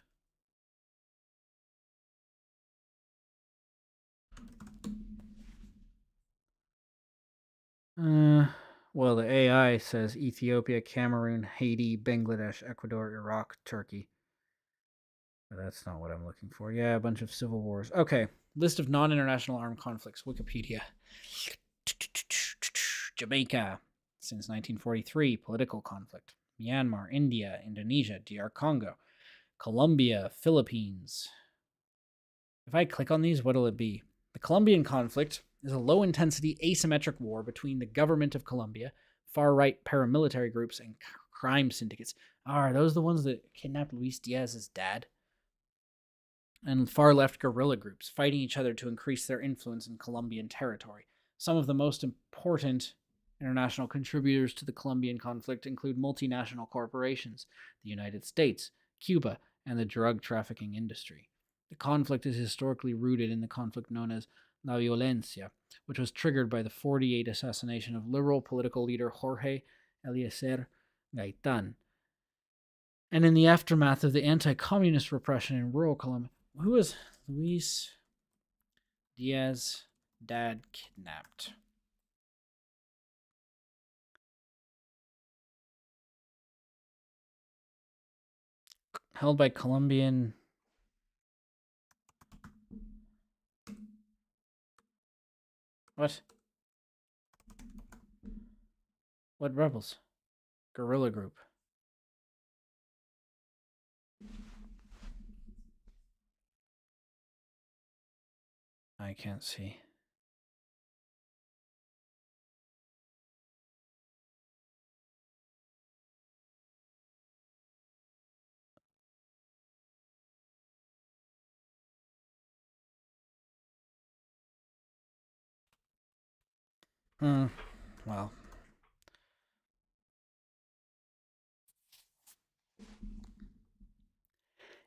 Well, the AI says Ethiopia, Cameroon, Haiti, Bangladesh, Ecuador, Iraq, Turkey. But that's not what I'm looking for. Yeah, a bunch of civil wars. Okay, list of non-international armed conflicts. Wikipedia. Jamaica, since 1943, political conflict. Myanmar, India, Indonesia, DR Congo, Colombia, Philippines. If I click on these, what'll it be? The Colombian conflict is a low-intensity asymmetric war between the government of Colombia, far-right paramilitary groups, and crime syndicates. Are those the ones that kidnapped Luis Diaz's dad? And far-left guerrilla groups fighting each other to increase their influence in Colombian territory. Some of the most important international contributors to the Colombian conflict include multinational corporations, the United States, Cuba, and the drug trafficking industry. The conflict is historically rooted in the conflict known as La Violencia, which was triggered by the 1948 assassination of liberal political leader Jorge Eliezer Gaitan, and in the aftermath of the anti-communist repression in rural Colombia. Who was Luis Diaz's dad kidnapped? Held by Colombian... What? What rebels? Guerrilla group. I can't see. Well.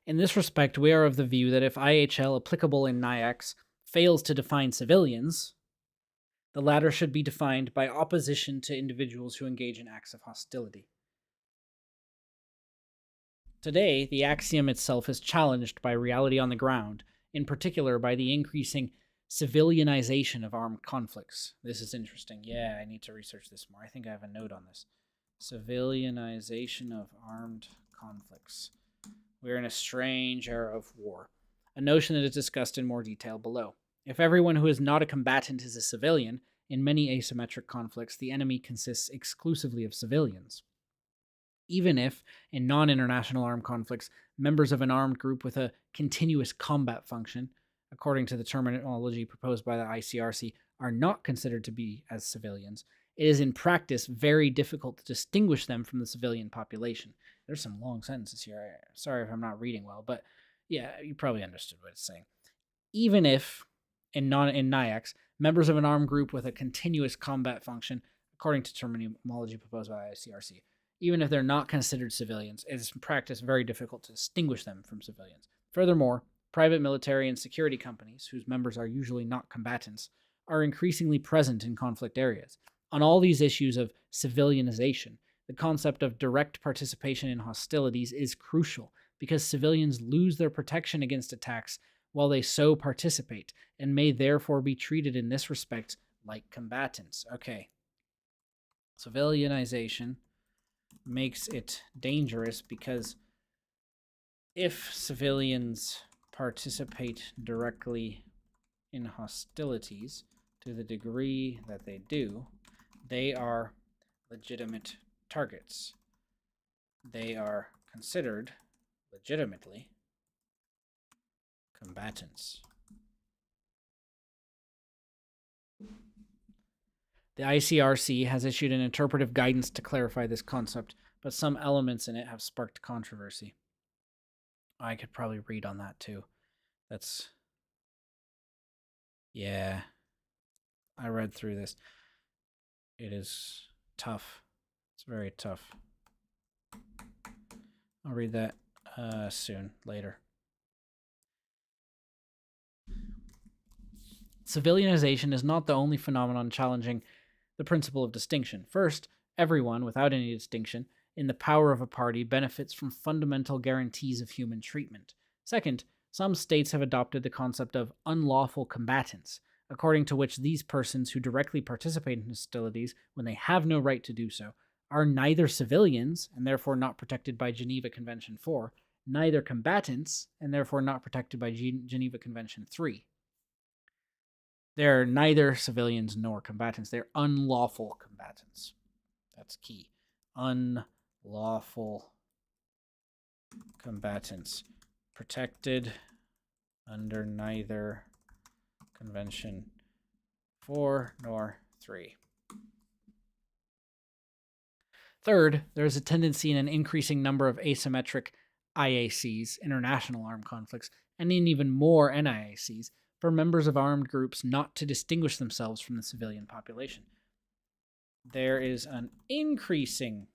In this respect, we are of the view that if IHL applicable in NIAX fails to define civilians, the latter should be defined by opposition to individuals who engage in acts of hostility. Today, the axiom itself is challenged by reality on the ground, in particular by the increasing civilianization of armed conflicts. This is interesting. Yeah, I need to research this more. I think I have a note on this. Civilianization of armed conflicts. We're in a strange era of war, a notion that is discussed in more detail below. If everyone who is not a combatant is a civilian, in many asymmetric conflicts, the enemy consists exclusively of civilians. Even if, in non-international armed conflicts, members of an armed group with a continuous combat function, according to the terminology proposed by the ICRC, are not considered to be as civilians, it is in practice very difficult to distinguish them from the civilian population. There's some long sentences here. Sorry if I'm not reading well, but yeah, you probably understood what it's saying. Even if, in NIAX, members of an armed group with a continuous combat function, according to terminology proposed by ICRC, even if they're not considered civilians, it is in practice very difficult to distinguish them from civilians. Furthermore, private military and security companies, whose members are usually not combatants, are increasingly present in conflict areas. On all these issues of civilianization, the concept of direct participation in hostilities is crucial because civilians lose their protection against attacks while they so participate, and may therefore be treated in this respect like combatants. Okay. Civilianization makes it dangerous because if civilians participate directly in hostilities to the degree that they do, they are legitimate targets. They are considered legitimately combatants. The ICRC has issued an interpretive guidance to clarify this concept, but some elements in it have sparked controversy. I could probably read on that too. Yeah. I read through this. It is tough. It's very tough. I'll read that soon, later. Civilianization is not the only phenomenon challenging the principle of distinction. First, everyone, without any distinction, in the power of a party benefits from fundamental guarantees of human treatment. Second, some states have adopted the concept of unlawful combatants, according to which these persons who directly participate in hostilities when they have no right to do so are neither civilians, and therefore not protected by Geneva Convention 4, neither combatants, and therefore not protected by Geneva Convention 3. They're neither civilians nor combatants. They're unlawful combatants. That's key. Unlawful combatants. Protected under neither Convention 4 nor 3. Third, there is a tendency in an increasing number of asymmetric IACs, international armed conflicts, and in even more NIACs, for members of armed groups not to distinguish themselves from the civilian population. There is an increasing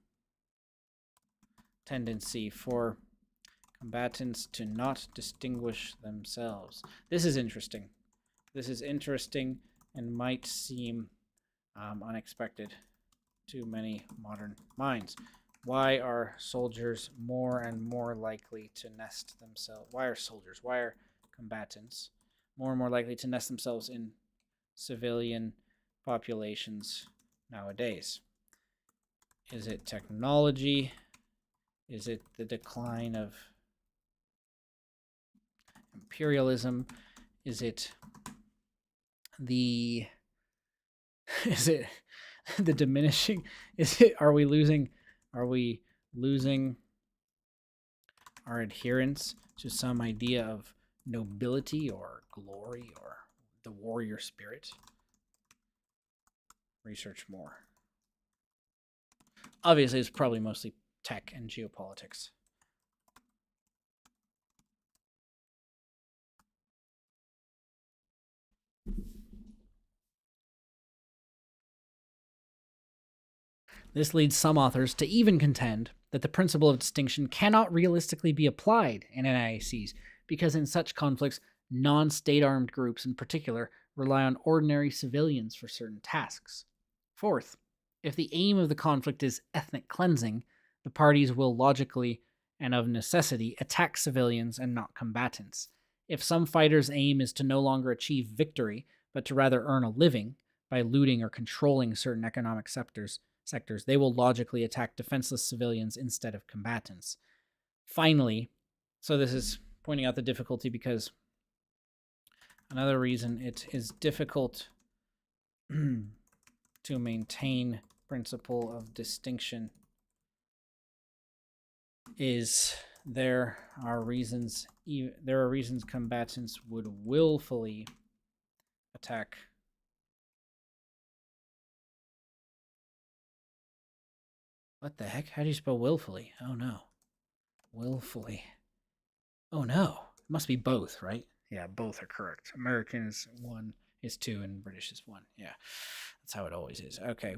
tendency for combatants to not distinguish themselves. This is interesting. This is interesting and might seem unexpected to many modern minds. Why are soldiers more and more likely to nest themselves? Why are combatants more and more likely to nest themselves in civilian populations nowadays? Is it technology? Is it the decline of imperialism? Is it the diminishing? Are we losing our adherence to some idea of nobility or glory or the warrior spirit? Research more. Obviously, it's probably mostly tech and geopolitics. This leads some authors to even contend that the principle of distinction cannot realistically be applied in NIACs because in such conflicts, non-state armed groups in particular rely on ordinary civilians for certain tasks. Fourth, if the aim of the conflict is ethnic cleansing, the parties will logically and of necessity attack civilians and not combatants. If some fighters' aim is to no longer achieve victory, but to rather earn a living by looting or controlling certain economic sectors, they will logically attack defenseless civilians instead of combatants. Finally, so this is pointing out the difficulty because another reason it is difficult to maintain principle of distinction is there are reasons combatants would willfully attack What the heck? How do you spell willfully? Oh no. Willfully. Oh no. It must be both, right? Yeah, both are correct. American is 1, is 2, and British is 1. Yeah. That's how it always is. Okay.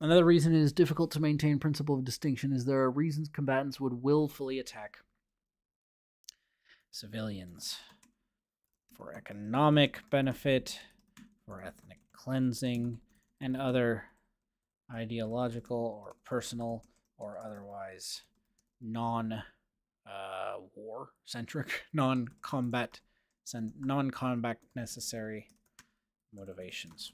Another reason it is difficult to maintain principle of distinction is there are reasons combatants would willfully attack civilians for economic benefit, for ethnic cleansing, and other ideological or personal or otherwise non-war centric, non-combat necessary motivations.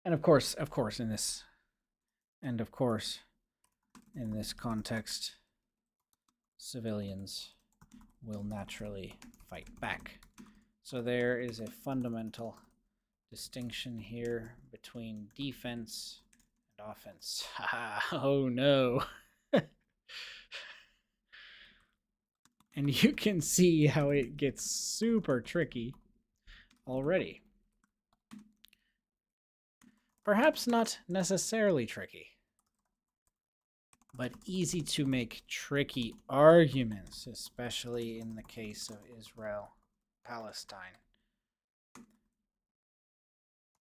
And of course, in this context, civilians will naturally fight back. So there is a fundamental distinction here between defense and offense. Oh no. And you can see how it gets super tricky already. Perhaps not necessarily tricky, but easy to make tricky arguments, especially in the case of Israel, Palestine.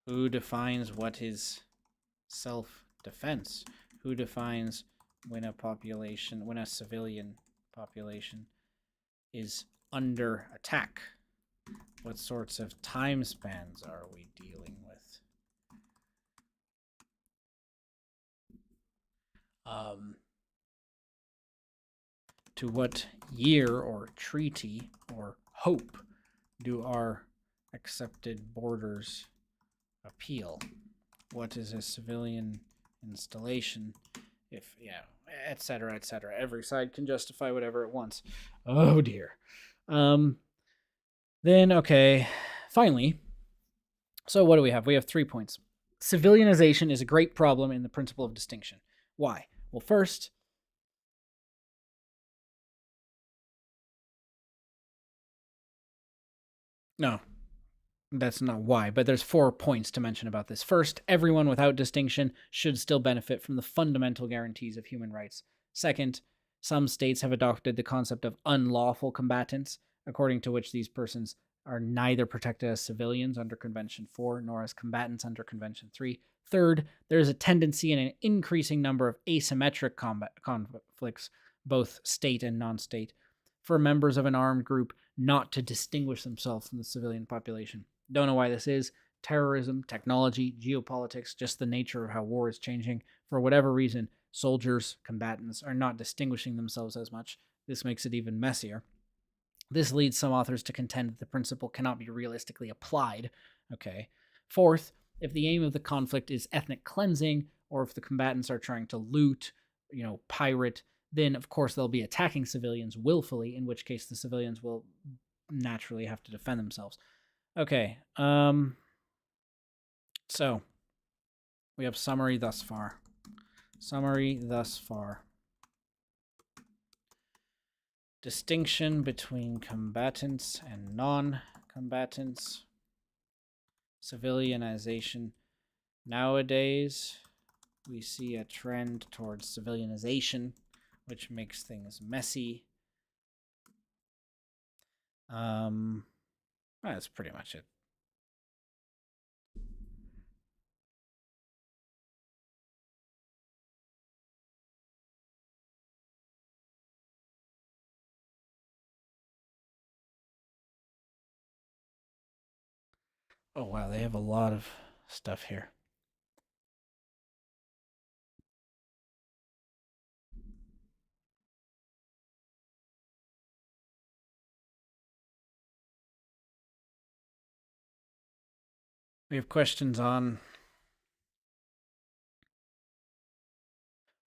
Who defines what is self-defense? Who defines when a civilian population is under attack? What sorts of time spans are we dealing with? To what year or treaty or hope do our accepted borders appeal? What is a civilian installation? If, etc., etc. Every side can justify whatever it wants. Oh dear. Then, okay, finally, so what do we have? We have 3 points. Civilianization is a great problem in the principle of distinction. Why? Well, first, no, that's not why, but there's 4 points to mention about this. First, everyone without distinction should still benefit from the fundamental guarantees of human rights. Second, some states have adopted the concept of unlawful combatants, according to which these persons are neither protected as civilians under Convention 4 nor as combatants under Convention 3. Third, there is a tendency in an increasing number of asymmetric conflicts, both state and non-state, for members of an armed group not to distinguish themselves from the civilian population. Don't know why this is. Terrorism, technology, geopolitics, just the nature of how war is changing. For whatever reason, soldiers, combatants are not distinguishing themselves as much. This makes it even messier. This leads some authors to contend that the principle cannot be realistically applied. Okay. Fourth, if the aim of the conflict is ethnic cleansing, or if the combatants are trying to loot, pirate, then of course they'll be attacking civilians willfully, in which case the civilians will naturally have to defend themselves. Okay. So we have summary thus far. Distinction between combatants and non-combatants. Civilianization. Nowadays, we see a trend towards civilianization, which makes things messy. That's pretty much it. Oh, wow, they have a lot of stuff here. We have questions on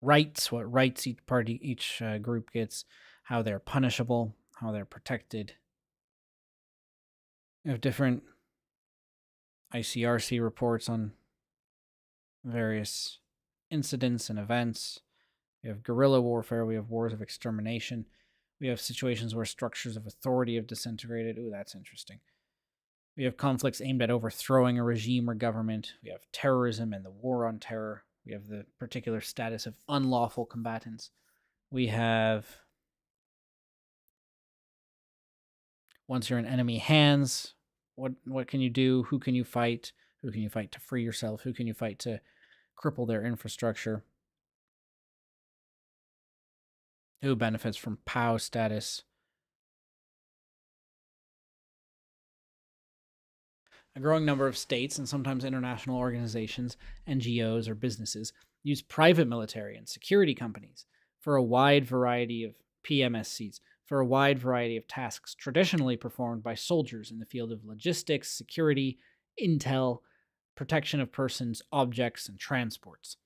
rights, what rights each group gets, how they're punishable, how they're protected. We have different ICRC reports on various incidents and events. We have guerrilla warfare. We have wars of extermination. We have situations where structures of authority have disintegrated. Ooh, that's interesting. We have conflicts aimed at overthrowing a regime or government. We have terrorism and the war on terror. We have the particular status of unlawful combatants. We have, once you're in enemy hands, what can you do? Who can you fight? Who can you fight to free yourself? Who can you fight to cripple their infrastructure? Who benefits from POW status? A growing number of states and sometimes international organizations, NGOs, or businesses use private military and security companies for a wide variety of PMSCs, for a wide variety of tasks traditionally performed by soldiers in the field of logistics, security, intel, protection of persons, objects, and transports.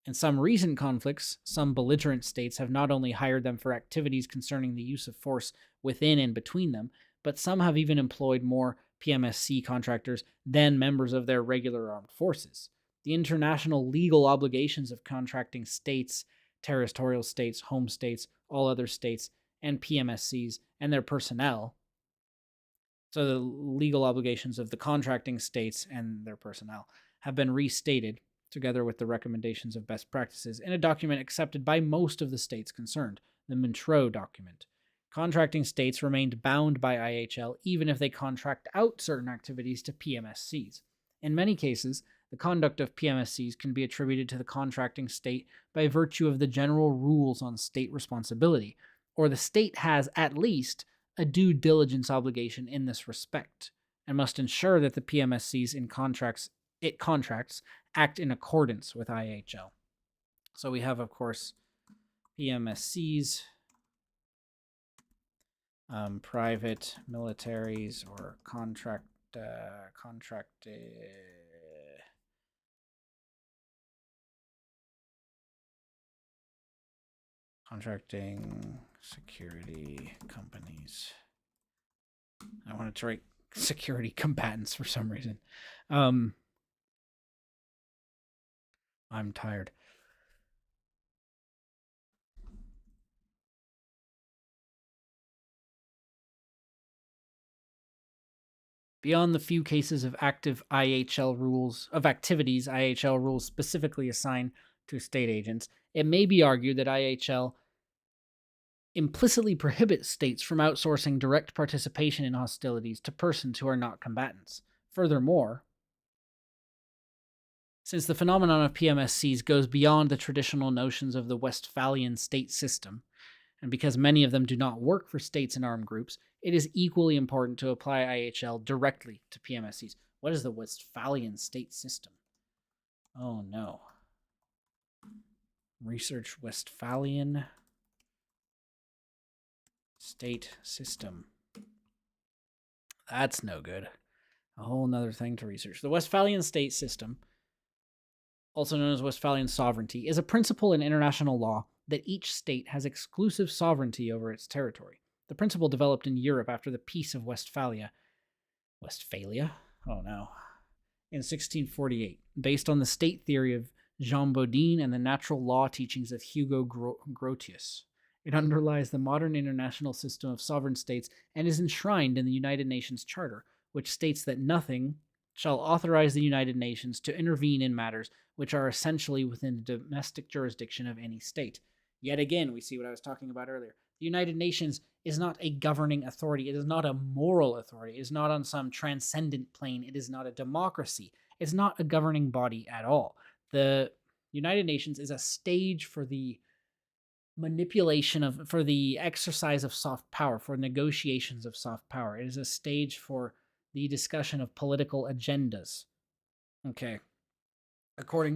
In some recent conflicts, some belligerent states have not only hired them for activities concerning the use of force within and between them, but some have even employed more PMSC contractors than members of their regular armed forces. The international legal obligations of contracting states, territorial states, home states, all other states, and PMSCs and their personnel. So the legal obligations of the contracting states and their personnel have been restated, together with the recommendations of best practices, in a document accepted by most of the states concerned, the Montreux document. Contracting states remained bound by IHL even if they contract out certain activities to PMSCs. In many cases, the conduct of PMSCs can be attributed to the contracting state by virtue of the general rules on state responsibility, or the state has, at least, a due diligence obligation in this respect, and must ensure that the PMSCs it contracts act in accordance with IHL. So we have, of course, PMSCs, private militaries or contracting security companies. I wanted to write security combatants for some reason. I'm tired. Beyond the few cases of active IHL rules, of activities IHL rules specifically assign to state agents, it may be argued that IHL implicitly prohibits states from outsourcing direct participation in hostilities to persons who are not combatants. Furthermore, since the phenomenon of PMSCs goes beyond the traditional notions of the Westphalian state system, and because many of them do not work for states and armed groups, it is equally important to apply IHL directly to PMSCs. What is the Westphalian state system? Oh no. Research Westphalian state system. That's no good. A whole nother thing to research. The Westphalian state system, also known as Westphalian sovereignty, is a principle in international law that each state has exclusive sovereignty over its territory. The principle developed in Europe after the Peace of Westphalia? Oh no. In 1648, based on the state theory of Jean Bodin and the natural law teachings of Hugo Grotius. It underlies the modern international system of sovereign states and is enshrined in the United Nations Charter, which states that nothing shall authorize the United Nations to intervene in matters which are essentially within the domestic jurisdiction of any state. Yet again, we see what I was talking about earlier. The United Nations is not a governing authority. It is not a moral authority. It is not on some transcendent plane. It is not a democracy. It's not a governing body at all. The United Nations is a stage for the for the exercise of soft power, for negotiations of soft power. It is a stage for the discussion of political agendas. Okay.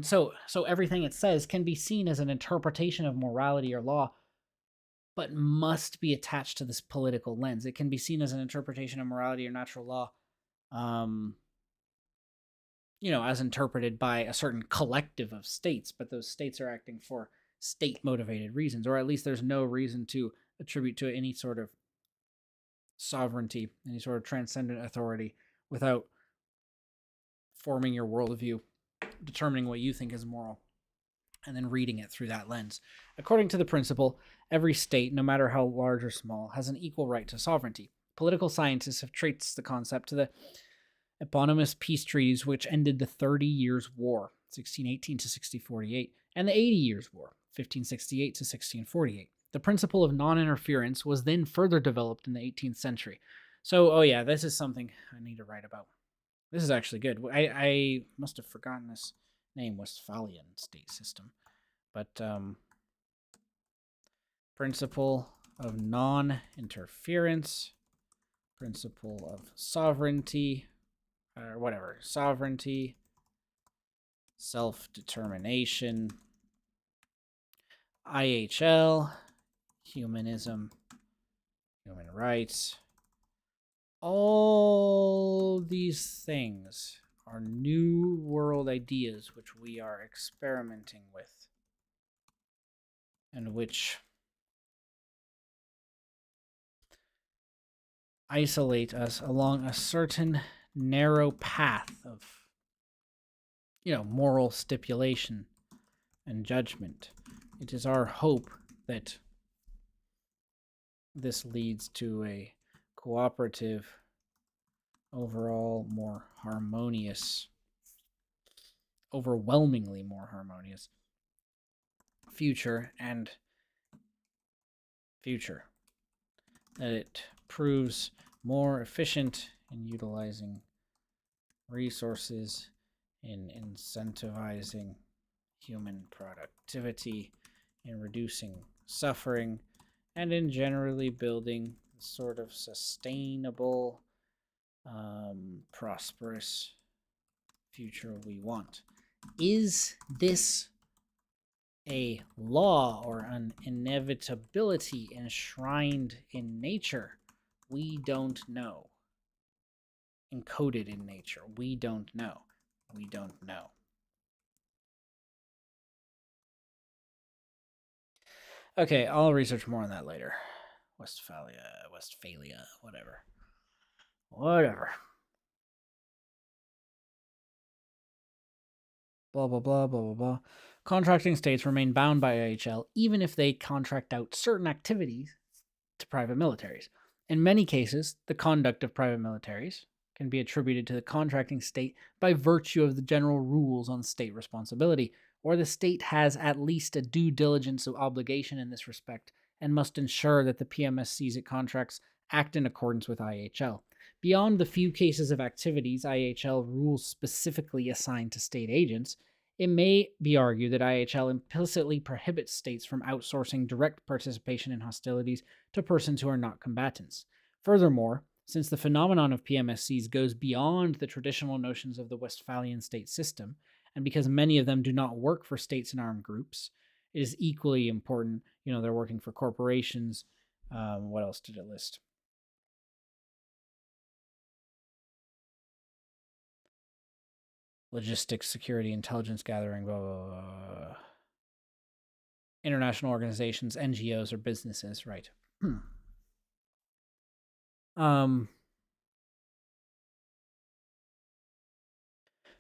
So everything it says can be seen as an interpretation of morality or law, but must be attached to this political lens. It can be seen as an interpretation of morality or natural law, as interpreted by a certain collective of states, but those states are acting for state-motivated reasons, or at least there's no reason to attribute to it any sort of sovereignty, any sort of transcendent authority without forming your worldview, determining what you think is moral, and then reading it through that lens. According to the principle, every state, no matter how large or small, has an equal right to sovereignty. Political scientists have traced the concept to the eponymous peace treaties which ended the 30 Years' War, 1618 to 1648, and the 80 Years' War, 1568 to 1648. The principle of non-interference was then further developed in the 18th century. So, oh yeah, this is something I need to write about. This is actually good. I must have forgotten this name, Westphalian state system. But principle of non-interference, principle of sovereignty, or whatever, sovereignty, self-determination, IHL, humanism, human rights. All these things are new world ideas which we are experimenting with and which isolate us along a certain narrow path of, moral stipulation and judgment. It is our hope that this leads to a cooperative, overall more harmonious, overwhelmingly more harmonious future that it proves more efficient in utilizing resources, in incentivizing human productivity, in reducing suffering, and in generally building the sort of sustainable, prosperous future we want. Is this a law or an inevitability enshrined in nature? We don't know. Encoded in nature. We don't know. We don't know. Okay, I'll research more on that later. Westphalia, whatever. Blah, blah, blah, blah, blah, blah. Contracting states remain bound by IHL even if they contract out certain activities to private militaries. In many cases, the conduct of private militaries can be attributed to the contracting state by virtue of the general rules on state responsibility, or the state has at least a due diligence obligation in this respect and must ensure that the PMSCs it contracts act in accordance with IHL. Beyond the few cases of activities IHL rules specifically assign to state agents, it may be argued that IHL implicitly prohibits states from outsourcing direct participation in hostilities to persons who are not combatants. Furthermore, since the phenomenon of PMSCs goes beyond the traditional notions of the Westphalian state system, and because many of them do not work for states and armed groups, it is equally important, they're working for corporations. What else did it list? Logistics, security, intelligence gathering, blah, blah, blah. International organizations, NGOs, or businesses, right.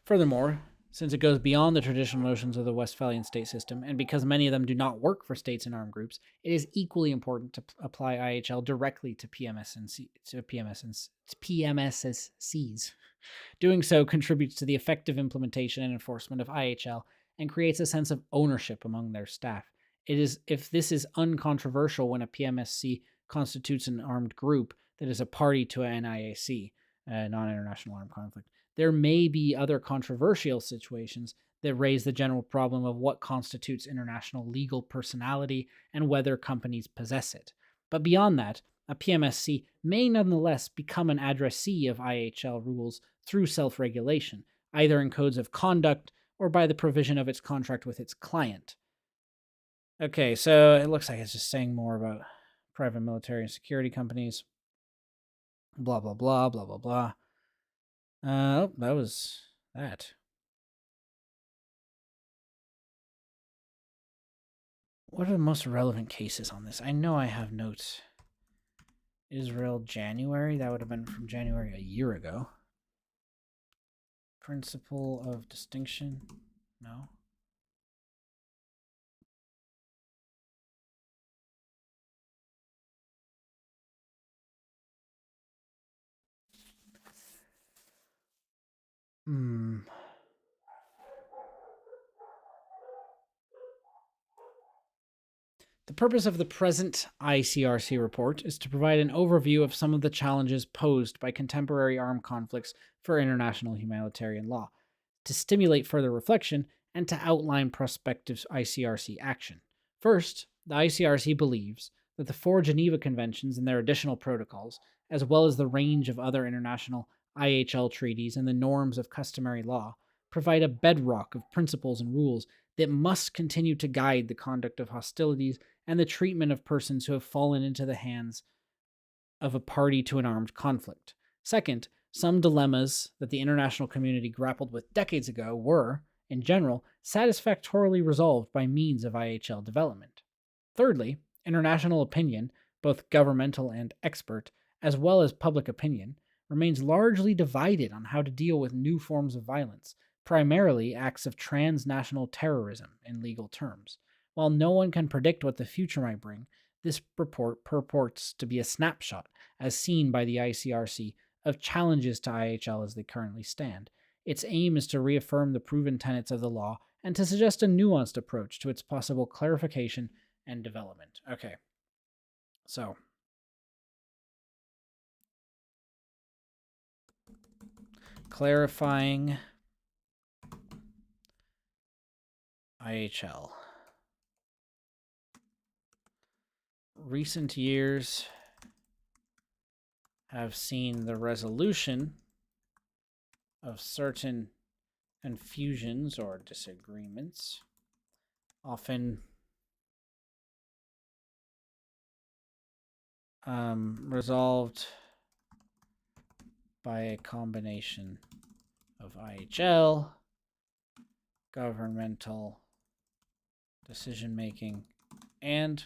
Furthermore, since it goes beyond the traditional notions of the Westphalian state system, and because many of them do not work for states and armed groups, it is equally important to apply IHL directly to PMSSCs. Doing so contributes to the effective implementation and enforcement of IHL and creates a sense of ownership among their staff. If this is uncontroversial when a PMSC constitutes an armed group that is a party to an NIAC, non-international armed conflict, there may be other controversial situations that raise the general problem of what constitutes international legal personality and whether companies possess it. But beyond that, a PMSC may nonetheless become an addressee of IHL rules through self-regulation, either in codes of conduct or by the provision of its contract with its client. Okay, so it looks like it's just saying more about private military and security companies. Blah, blah, blah, blah, blah, blah. That was that. What are the most relevant cases on this? I know I have notes. Israel, January. That would have been from January a year ago. Principle of distinction. No. Hmm. The purpose of the present ICRC report is to provide an overview of some of the challenges posed by contemporary armed conflicts for international humanitarian law, to stimulate further reflection, and to outline prospective ICRC action. First, the ICRC believes that the four Geneva Conventions and their additional protocols, as well as the range of other international IHL treaties and the norms of customary law, provide a bedrock of principles and rules that must continue to guide the conduct of hostilities and the treatment of persons who have fallen into the hands of a party to an armed conflict. Second, some dilemmas that the international community grappled with decades ago were, in general, satisfactorily resolved by means of IHL development. Thirdly, international opinion, both governmental and expert, as well as public opinion, remains largely divided on how to deal with new forms of violence, primarily acts of transnational terrorism in legal terms. While no one can predict what the future might bring, this report purports to be a snapshot, as seen by the ICRC, of challenges to IHL as they currently stand. Its aim is to reaffirm the proven tenets of the law and to suggest a nuanced approach to its possible clarification and development. Okay. So, clarifying IHL. Recent years have seen the resolution of certain confusions or disagreements, often resolved by a combination of IHL, governmental decision making, and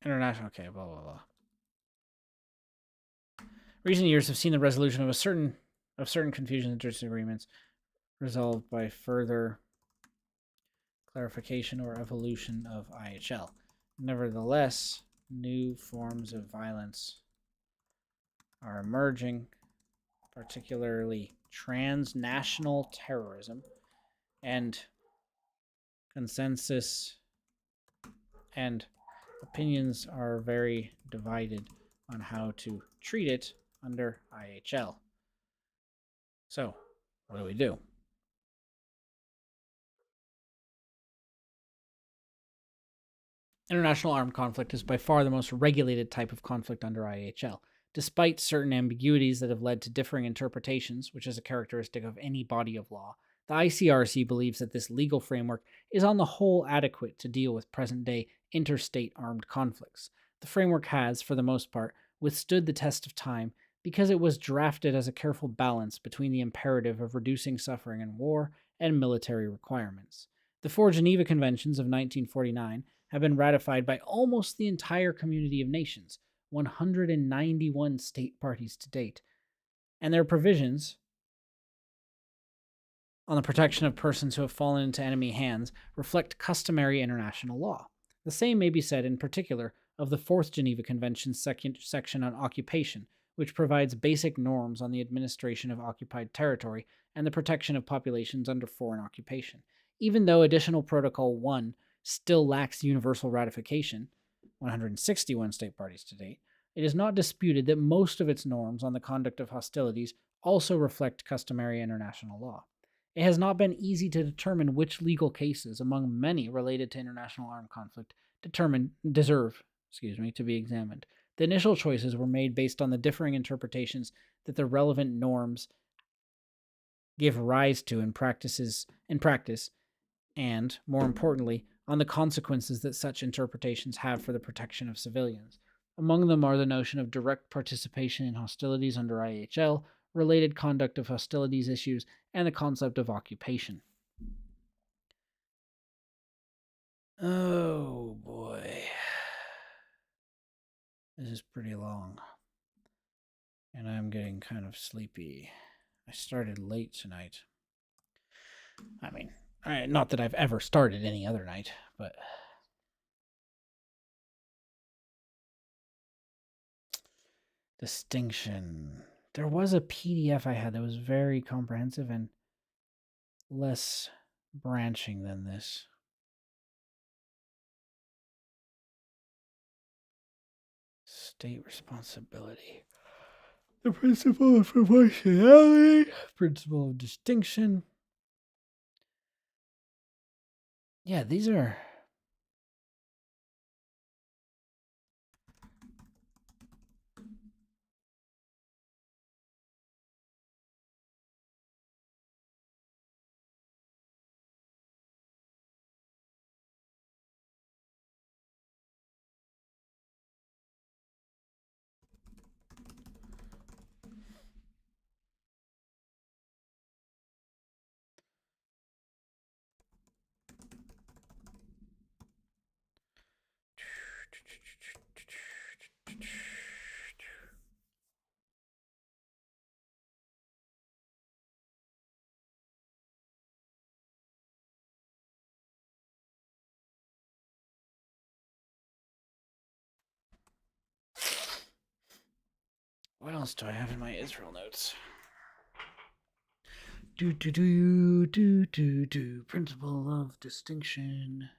international. Okay, blah blah blah. Recent years have seen the resolution of certain confusions and disagreements resolved by further clarification or evolution of IHL. Nevertheless, new forms of violence are emerging, particularly transnational terrorism, and consensus and opinions are very divided on how to treat it under IHL. So, what do we do? International armed conflict is by far the most regulated type of conflict under IHL. Despite certain ambiguities that have led to differing interpretations, which is a characteristic of any body of law, the ICRC believes that this legal framework is on the whole adequate to deal with present-day interstate armed conflicts. The framework has, for the most part, withstood the test of time because it was drafted as a careful balance between the imperative of reducing suffering in war and military requirements. The four Geneva Conventions of 1949 have been ratified by almost the entire community of nations, 191 state parties to date, and their provisions on the protection of persons who have fallen into enemy hands reflect customary international law. The same may be said in particular of the Fourth Geneva Convention's section on occupation, which provides basic norms on the administration of occupied territory and the protection of populations under foreign occupation. Even though Additional Protocol 1 still lacks universal ratification, 161 state parties to date, it is not disputed that most of its norms on the conduct of hostilities also reflect customary international law. It has not been easy to determine which legal cases, among many related to international armed conflict, deserve to be examined. The initial choices were made based on the differing interpretations that the relevant norms give rise to in practice, and, more importantly, on the consequences that such interpretations have for the protection of civilians. Among them are the notion of direct participation in hostilities under IHL, related conduct of hostilities issues, and the concept of occupation. Oh boy. This is pretty long. And I'm getting kind of sleepy. I started late tonight. I mean, not that I've ever started any other night, but Distinction. There was a PDF I had that was very comprehensive and less branching than this. State responsibility. The principle of proportionality. Principle of distinction. Yeah, these are... What else do I have in my Israel notes? Principle of distinction.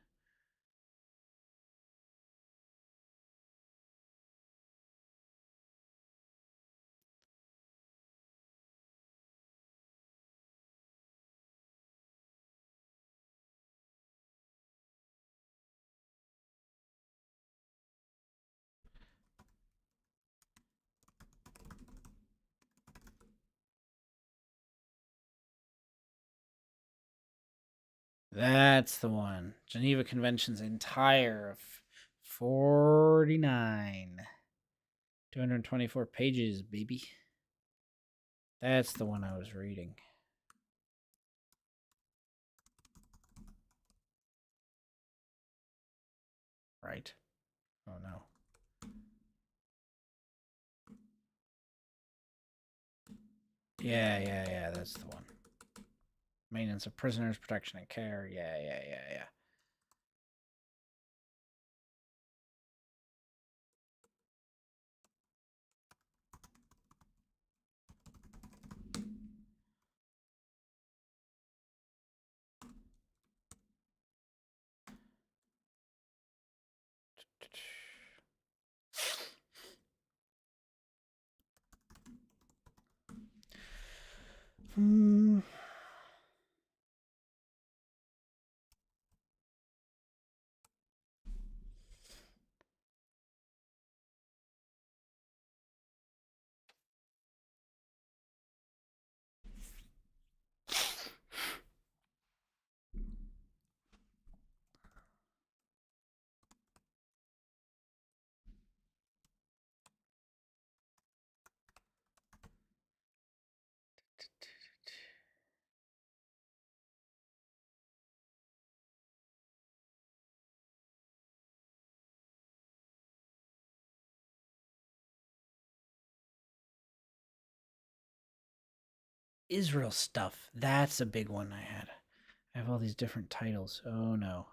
That's the one. Geneva Convention's entire of 49. 224 pages, baby. That's the one I was reading. Right? Oh, no. Yeah, that's the one. Maintenance of prisoners, protection and care. Yeah. Israel stuff. That's a big one I had. I have all these different titles. Oh no.